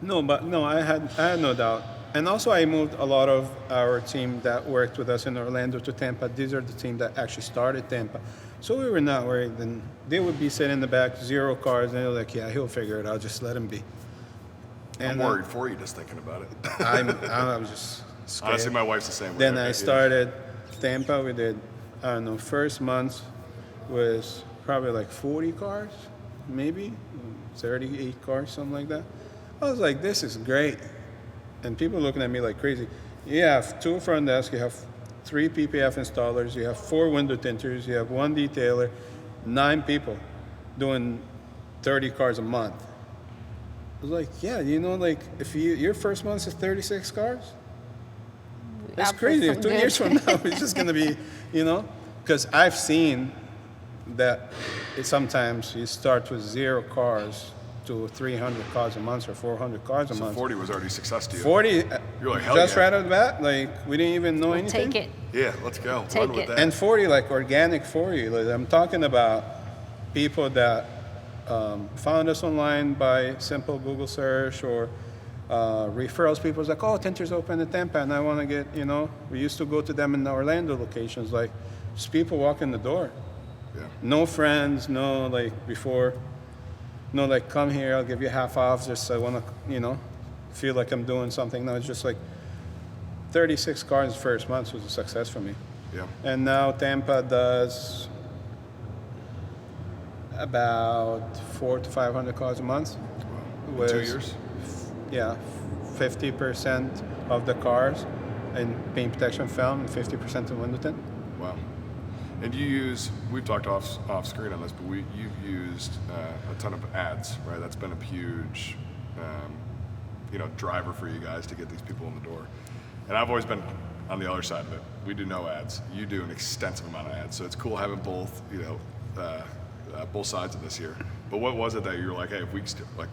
I had no doubt. And also I moved a lot of our team that worked with us in Orlando to Tampa. These are the team that actually started Tampa. So we were not worried. And they would be sitting in the back, 0 cars, and they were like, "Yeah, he'll figure it out. Just let him be." I'm And worried for you just thinking about it. I was just scared. Honestly, my wife's the same way. Then Okay, I yeah. started Tampa. We did, I don't know, first month was probably like 40 cars, maybe 38 cars, something like that. I was like, this is great. And people looking at me like crazy. You have 2 front desks, you have 3 PPF installers, you have 4 window tinters, you have 1 detailer, 9 people doing 30 cars a month. I was like, yeah, like if your first month is 36 cars, that's After crazy. some If 2 good- years from now, it's just going to be, because I've seen that sometimes you start with 0 cars to 300 cars a month or 400 cars a So month. 40 was already success to you. 40, You're like, hell just yeah. right out of the bat, like we didn't even know anything. Take it. Yeah, let's go. Take Run with it. that. And 40, like organic 40. Like, I'm talking about people that found us online by simple Google search, or referrals. People's like, "Oh, Tinterz open in Tampa, and I want to get," we used to go to them in the Orlando locations. Like, just people walk in the door. Yeah. No friends, no like before, no like, "Come here, I'll give you half off, just I want to, feel like I'm doing something." No, it's just like 36 cars first month was a success for me. Yeah. And now Tampa does about 400 to 500 cars a month. In with- 2 years? Yeah, 50% of the cars in paint protection film and 50% in window tint. Wow. And we've talked off screen on this, but you've used a ton of ads, right? That's been a huge, driver for you guys to get these people in the door. And I've always been on the other side of it. We do no ads. You do an extensive amount of ads. So it's cool having both, both sides of this here. But what was it that you were like, hey, if we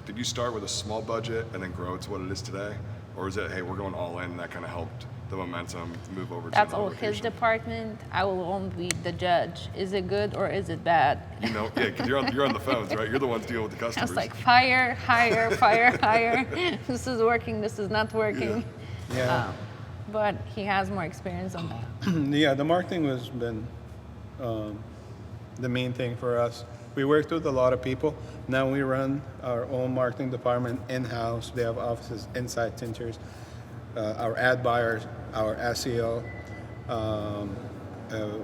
did you start with a small budget and then grow to what it is today? Or is it, hey, we're going all in, and that kind of helped the momentum move over to That's another all his location? department. I will only be the judge. Is it good or is it bad? Yeah, because you're on the phones, right? You're the ones dealing with the I customers. was like, fire, hire, fire, hire. This is working, this is not working. Yeah. But he has more experience on that. Yeah, the marketing has been the main thing for us. We worked with a lot of people. Now we run our own marketing department in-house. They have offices inside Tinterz. Our ad buyers, our SEO,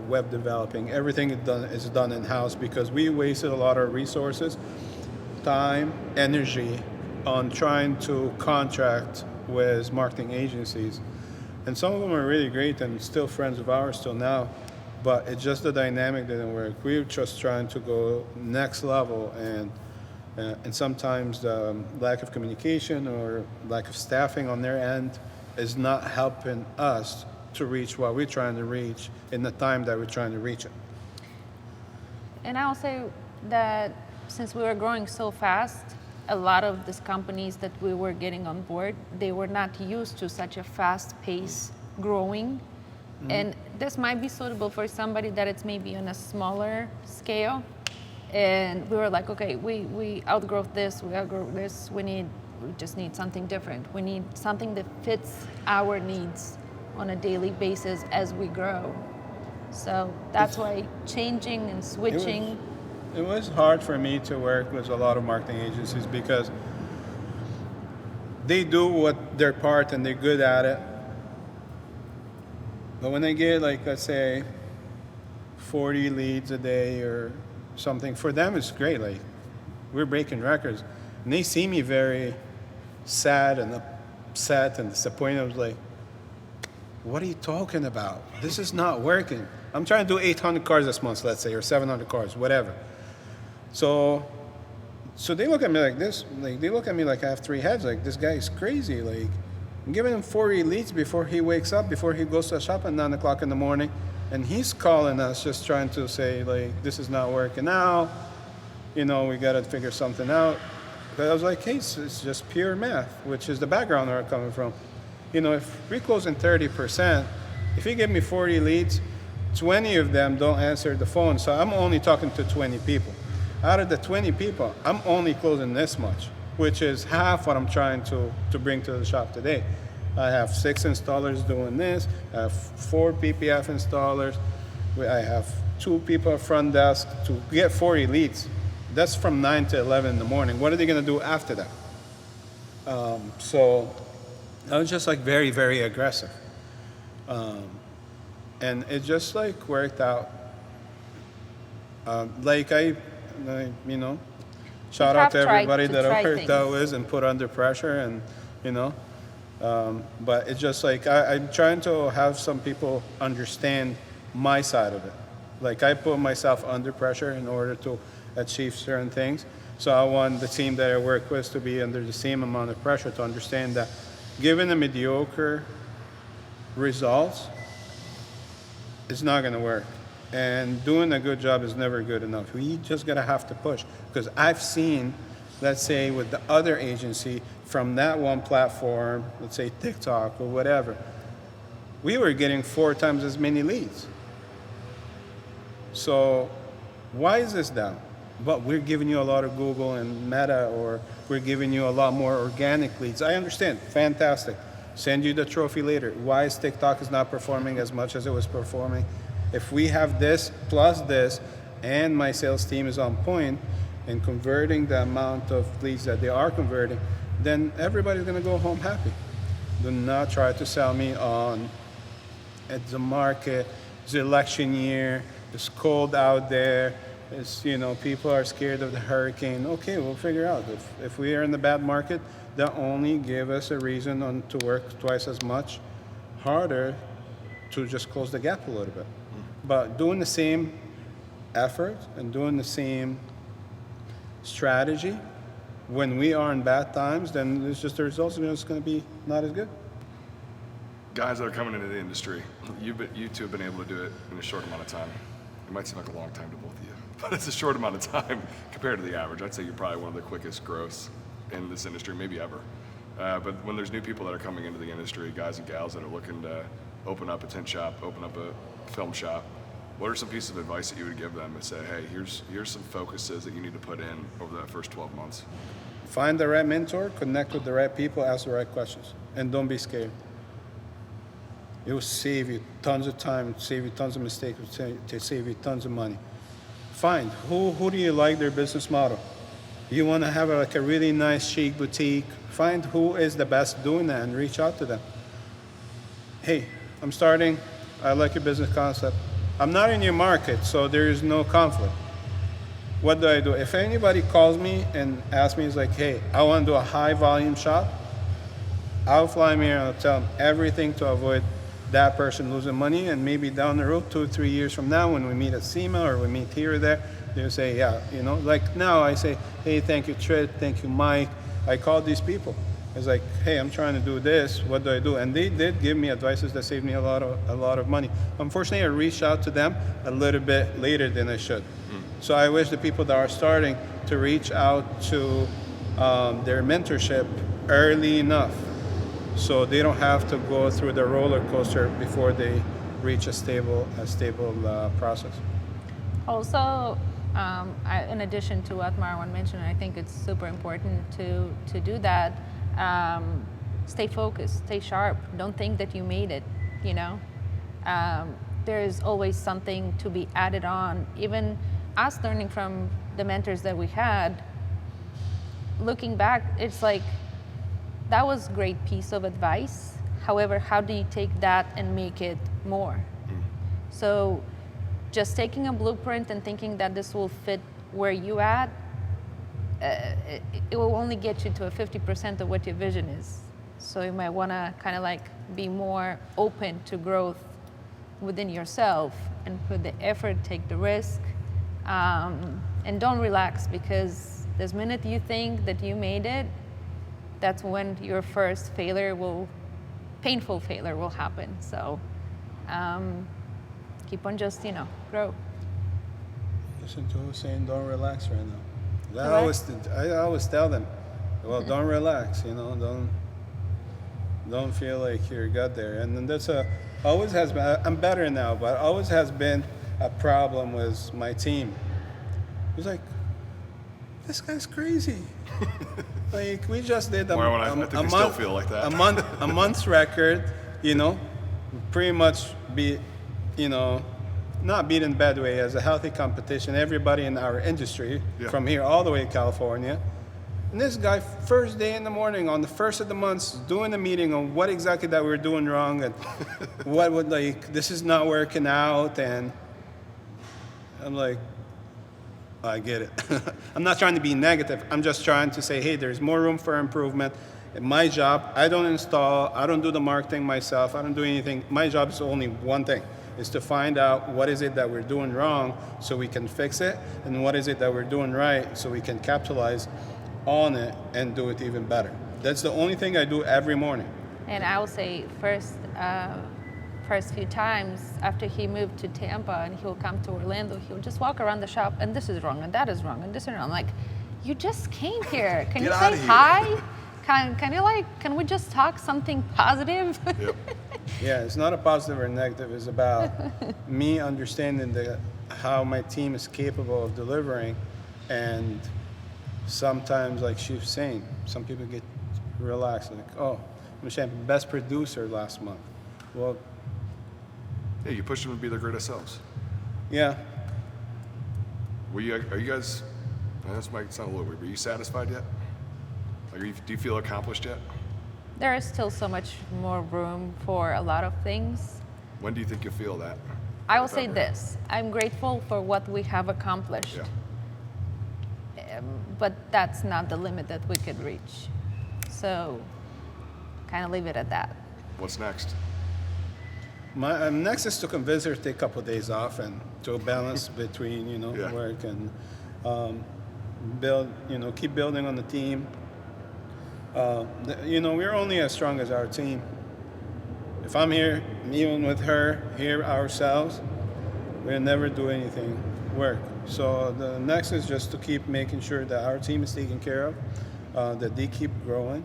web developing, everything is done in-house, because we wasted a lot of resources, time, energy on trying to contract with marketing agencies. And some of them are really great and still friends of ours till now, but it's just the dynamic didn't work. We were just trying to go next level, and sometimes the lack of communication or lack of staffing on their end is not helping us to reach what we're trying to reach in the time that we're trying to reach it. And I'll say that since we were growing so fast, a lot of these companies that we were getting on board, they were not used to such a fast pace growing. And this might be suitable for somebody that it's maybe on a smaller scale. And we were like, okay, we outgrow this, we just need something different. We need something that fits our needs on a daily basis as we grow. So that's why changing and switching. It was hard for me to work with a lot of marketing agencies because they do what their part and they're good at it. But when they get, like, let's say 40 leads a day or something, for them it's great. Like, we're breaking records. And they see me very sad and upset and disappointed. I was like, what are you talking about? This is not working. I'm trying to do 800 cars this month, let's say, or 700 cars, whatever. So they look at me like this. Like, they look at me like I have three heads. Like, this guy is crazy. Like, I'm giving him 40 leads before he wakes up, before he goes to the shop at 9 o'clock in the morning. And he's calling us just trying to say, like, this is not working out. You know, we got to figure something out. But I was like, hey, it's just pure math, which is the background where I'm coming from. You know, if we're closing 30%, if you give me 40 leads, 20 of them don't answer the phone. So I'm only talking to 20 people. Out of the 20 people, I'm only closing this much, which is half what I'm trying to bring to the shop today. I have 6 installers doing this. I have 4 PPF installers. I have 2 people at front desk to get 40 leads. That's from 9 to 11 in the morning. What are they going to do after that? So I was just like very, very aggressive. And it just like worked out. You know, shout out to everybody that I worked out with and put under pressure, and, you know. But it's just like I'm trying to have some people understand my side of it. Like, I put myself under pressure in order to achieve certain things. So I want the team that I work with to be under the same amount of pressure to understand that given the mediocre results, it's not going to work. And doing a good job is never good enough. We just gotta have to push. Because I've seen, let's say with the other agency, from that one platform, let's say TikTok or whatever, we were getting 4 times as many leads. So why is this down? But we're giving you a lot of Google and Meta, or we're giving you a lot more organic leads. I understand, fantastic. Send you the trophy later. Why is TikTok is not performing as much as it was performing? If we have this plus this, and my sales team is on point in converting the amount of leads that they are converting, then everybody's gonna go home happy. Do not try to sell me on it's the market, it's the election year, it's cold out there, it's, you know, people are scared of the hurricane. Okay, we'll figure out. If we are in the bad market, that only give us a reason to work twice as much harder to just close the gap a little bit. But doing the same effort and doing the same strategy when we are in bad times, then it's just the results are just going to be not as good. Guys that are coming into the industry, you two have been able to do it in a short amount of time. It might seem like a long time to both of you, but it's a short amount of time compared to the average. I'd say you're probably one of the quickest growths in this industry, maybe ever. But when there's new people that are coming into the industry, guys and gals that are looking to open up a tint shop, open up a film shop, what are some pieces of advice that you would give them and say, hey, here's some focuses that you need to put in over that first 12 months? Find the right mentor, connect with the right people, ask the right questions, and don't be scared. It will save you tons of time, save you tons of mistakes, save you tons of money. Find who do you like their business model. You want to have a really nice chic boutique, find who is the best doing that and reach out to them. Hey, I'm starting, I like your business concept. I'm not in your market, so there is no conflict. What do I do? If anybody calls me and asks me, it's like, hey, I want to do a high volume shop, I'll fly them here and I'll tell them everything to avoid that person losing money, and maybe down the road 2 or 3 years from now when we meet at SEMA or we meet here or there, they'll say, yeah, you know, like now I say, hey, thank you Trit, thank you Mike. I called these people. It's like, hey, I'm trying to do this, what do I do? And they did give me advices that saved me a lot of money. Unfortunately, I reached out to them a little bit later than I should. So I wish the people that are starting to reach out to their mentorship early enough, so they don't have to go through the roller coaster before they reach a stable process. Also, in addition to what Marwan mentioned, I think it's super important to do that. Stay focused, stay sharp. Don't think that you made it. You know, there's always something to be added on. Even us learning from the mentors that we had, looking back, it's like that was a great piece of advice. However, how do you take that and make it more? So just taking a blueprint and thinking that this will fit where you at, it will only get you to a 50% of what your vision is. So you might want to kind of like be more open to growth within yourself and put the effort, take the risk, and don't relax, because the minute you think that you made it, that's when your first painful failure will happen. So keep on just, grow. Listen to who's saying don't relax right now. I Right. always tell them, well, don't relax, don't feel like you're got there. And then always has been, I'm better now, but always has been a problem with my team. It's like, this guy's crazy. Like, we just did Marwan, I think we still feel like that. a month's record, pretty much not beat in a bad way, as a healthy competition. Everybody in our industry, from here all the way to California. And this guy, first day in the morning, on the first of the month, doing a meeting on what exactly that we're doing wrong and this is not working out. And I'm like, I get it. I'm not trying to be negative. I'm just trying to say, hey, there's more room for improvement. In my job, I don't install, I don't do the marketing myself, I don't do anything. My job is only one thing, is to find out what is it that we're doing wrong so we can fix it, and what is it that we're doing right so we can capitalize on it and do it even better. That's the only thing I do every morning. And I will say first few times after he moved to Tampa and he'll come to Orlando, he'll just walk around the shop and this is wrong and that is wrong and this is wrong. I'm like, you just came here. Can you say hi? Can we just talk something positive? Yep. Yeah, it's not a positive or negative. It's about me understanding how my team is capable of delivering. And sometimes, like she was saying, some people get relaxed, like, oh, I'm best producer last month. Well, yeah, you pushed them to be their greatest selves. yeah. Are you guys, this might sound a little weird, but are you satisfied yet? Do you feel accomplished yet? There is still so much more room for a lot of things. When do you think you'll feel that? I will say this, I'm grateful for what we have accomplished. Yeah. But that's not the limit that we could reach. So kind of leave it at that. What's next? My next is to convince her to take a couple of days off and to balance between, Yeah. work and build, keep building on the team. We're only as strong as our team. If I'm here, even with her, here ourselves, we'll never do anything work. So the next is just to keep making sure that our team is taken care of, that they keep growing,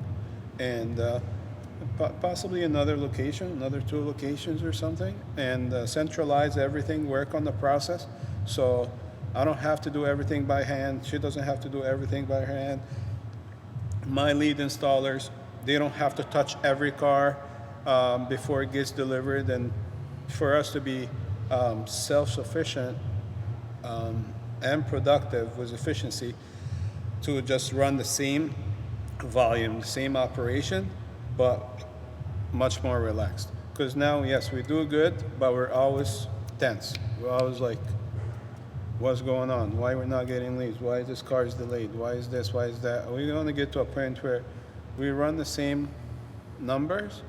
and possibly another location, another 2 locations or something, and centralize everything, work on the process. So I don't have to do everything by hand. She doesn't have to do everything by hand. My lead installers, they don't have to touch every car before it gets delivered. And for us to be self-sufficient and productive with efficiency, to just run the same volume, the same operation, but much more relaxed. Because now, yes, we do good, but we're always tense. We're always like, what's going on? Why we're not getting leads? Why this car is delayed? Why is this? Why is that? We're going to get to a point where we run the same numbers,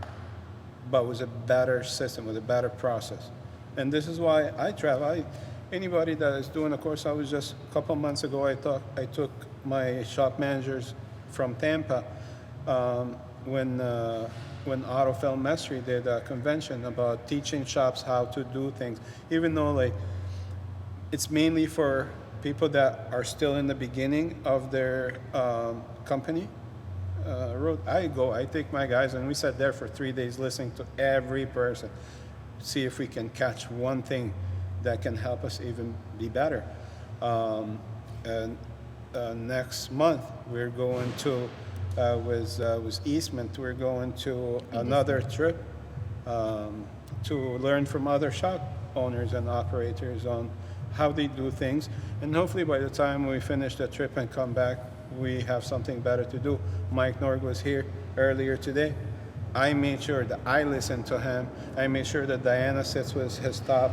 but with a better system, with a better process. And this is why I travel. Anybody that is doing a course, I was just a couple months ago, I took my shop managers from Tampa when Autofilm Mestre did a convention about teaching shops how to do things, even though it's mainly for people that are still in the beginning of their company road. I take my guys, and we sat there for 3 days listening to every person, see if we can catch one thing that can help us even be better. And next month we're going to with Eastman. We're going to another trip to learn from other shop owners and operators on how they do things, and hopefully by the time we finish the trip and come back, we have something better to do. Mike Norg was here earlier today. I made sure that I listened to him. I made sure that Diana sits with his top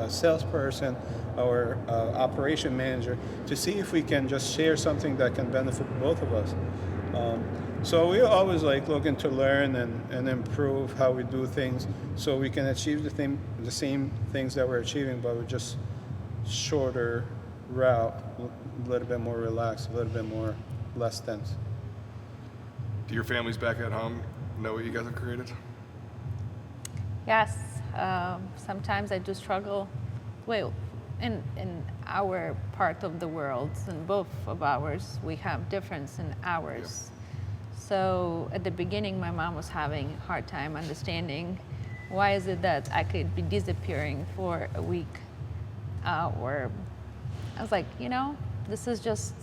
salesperson or operation manager to see if we can just share something that can benefit both of us. So we always like looking to learn and improve how we do things so we can achieve the same things that we're achieving, but with just shorter route, a little bit more relaxed, a little bit more less tense. Do your families back at home know what you guys have created? Yes, sometimes I do struggle. Well, in our part of the world, in both of ours, we have difference in hours. Yep. So at the beginning, my mom was having a hard time understanding why is it that I could be disappearing for a week, or I was like, this is just,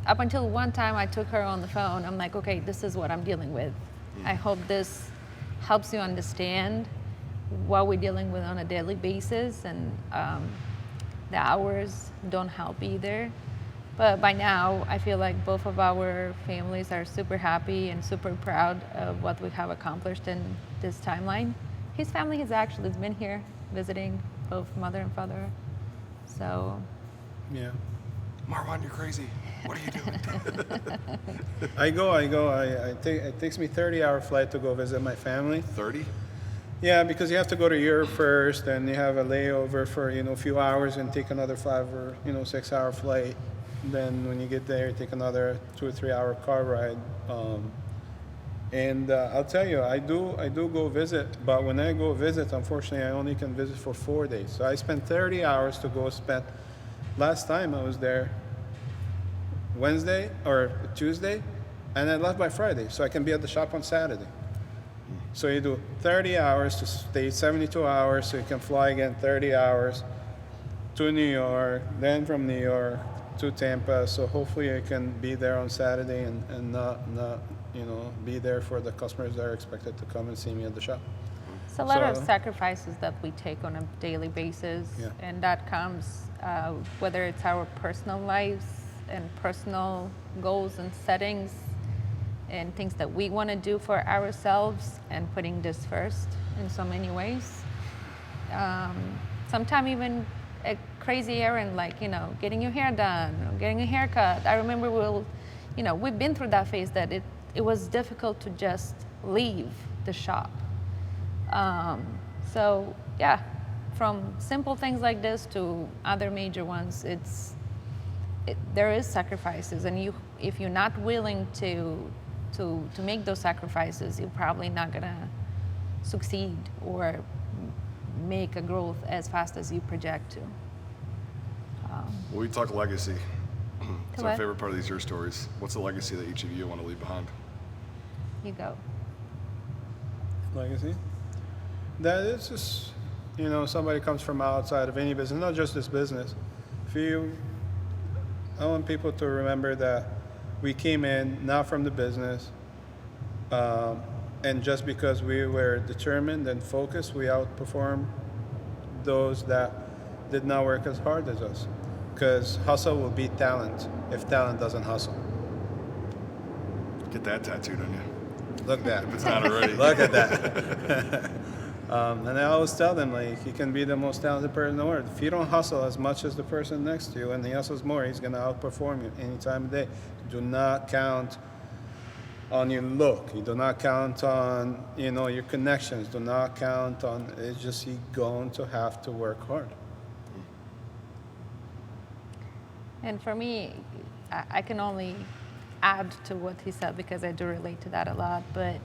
up until one time I took her on the phone, I'm like, okay, this is what I'm dealing with. I hope this helps you understand what we're dealing with on a daily basis, and the hours don't help either. But by now, I feel like both of our families are super happy and super proud of what we have accomplished in this timeline. His family has actually been here visiting, both mother and father. So. Yeah. Marwan, you're crazy. What are you doing? I go. It takes me 30-hour flight to go visit my family. 30? Yeah, because you have to go to Europe first, and you have a layover for a few hours, and take another 5 or 6-hour flight. Then when you get there, you take another 2 or 3 hour car ride. And I'll tell you, I do go visit, but when I go visit, unfortunately, I only can visit for 4 days. So I spent 30 hours to go spend. Last time I was there Wednesday or Tuesday, and I left by Friday, so I can be at the shop on Saturday. So you do 30 hours to stay 72 hours, so you can fly again 30 hours to New York, then from New York to Tampa. So hopefully I can be there on Saturday and not be there for the customers that are expected to come and see me at the shop. It's a lot of sacrifices that we take on a daily basis, Yeah. and that comes whether it's our personal lives and personal goals and settings and things that we want to do for ourselves, and putting this first in so many ways. Sometimes even a crazy errand like getting your hair done or getting a haircut. I remember we've been through that phase that it was difficult to just leave the shop. So yeah, from simple things like this to other major ones, there is sacrifices, and if you're not willing to make those sacrifices, you're probably not gonna succeed or make a growth as fast as you project to. Well, we talk legacy. It's Go our ahead. favorite part of these your stories. What's the legacy that each of you want to leave behind? You go. Legacy. That it's just, somebody comes from outside of any business, not just this business. I want people to remember that we came in not from the business, and just because we were determined and focused, we outperformed those that did not work as hard as us. Because hustle will beat talent if talent doesn't hustle. Get that tattooed on you. Look at that. If it's not already. Look at that. And I always tell them, you can be the most talented person in the world. If you don't hustle as much as the person next to you, and he hustles more, he's going to outperform you any time of day. Do not count on your look. You do not count on, your connections. Do not count on, it's just you're going to have to work hard. And for me, I can only add to what he said because I do relate to that a lot. But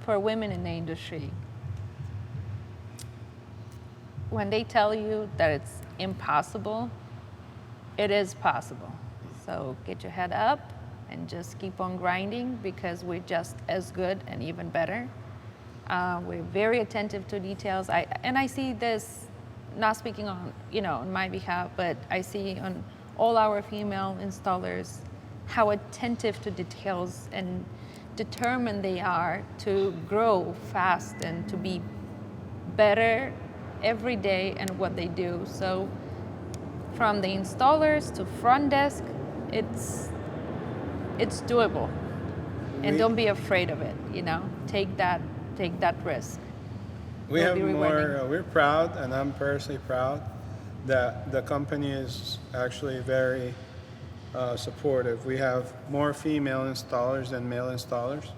for women in the industry, when they tell you that it's impossible, it is possible. So get your head up and just keep on grinding, because we're just as good and even better. We're very attentive to details. I see this, not speaking on, on my behalf, but I see on all our female installers how attentive to details and determined they are to grow fast and to be better every day in what they do. So from the installers to front desk, it's doable. And don't be afraid of it, take that risk. We It'll have be rewarding. we're proud, and I'm personally proud that the company is actually very supportive. We have more female installers than male installers.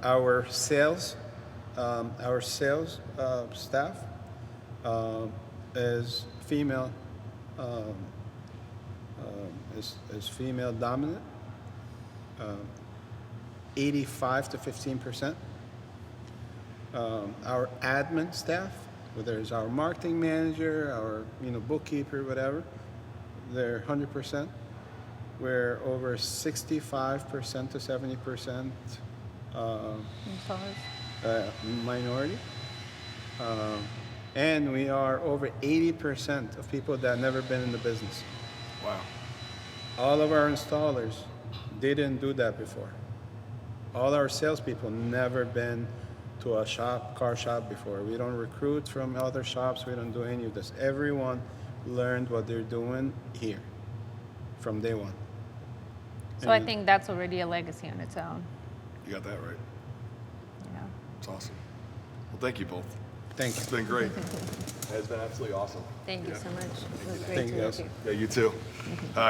Our sales staff is female, is female dominant. 85 to 15%. Our admin staff, whether it's our marketing manager, our bookkeeper, whatever, they're 100%. We're over 65% to 70% Installers. minority. And we are over 80% of people that have never been in the business. Wow. All of our installers, they didn't do that before. All our salespeople never been to a car shop before. We don't recruit from other shops. We don't do any of this. Everyone learned what they're doing here from day one. So I think that's already a legacy on its own. You got that right. You know. It's awesome. Well, thank you both. Thank you. It's been great. It's been absolutely awesome. Thank you Yeah. so much. It was great Thank to you, work guys. with you. Yeah, you too.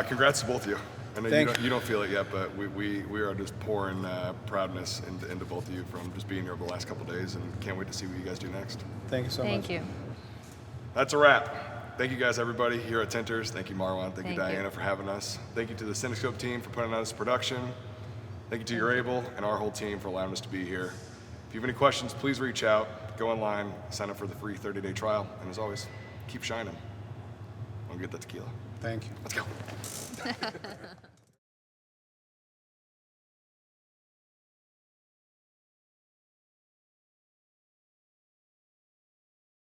Congrats to both of you. I know Thank you don't feel it yet, but we are just pouring proudness into both of you from just being here over the last couple of days, and can't wait to see what you guys do next. Thank you so much. Thank you. That's a wrap. Thank you guys, everybody here at Tinterz. Thank you, Marwan. Thank you, Thank you. Diana, for having us. Thank you to the Cinescope team for putting on this production. Thank you to your Able and our whole team for allowing us to be here. If you have any questions, please reach out. Go online, sign up for the free 30-day trial, and as always, keep shining. I'll get that tequila. Thank you. Let's go.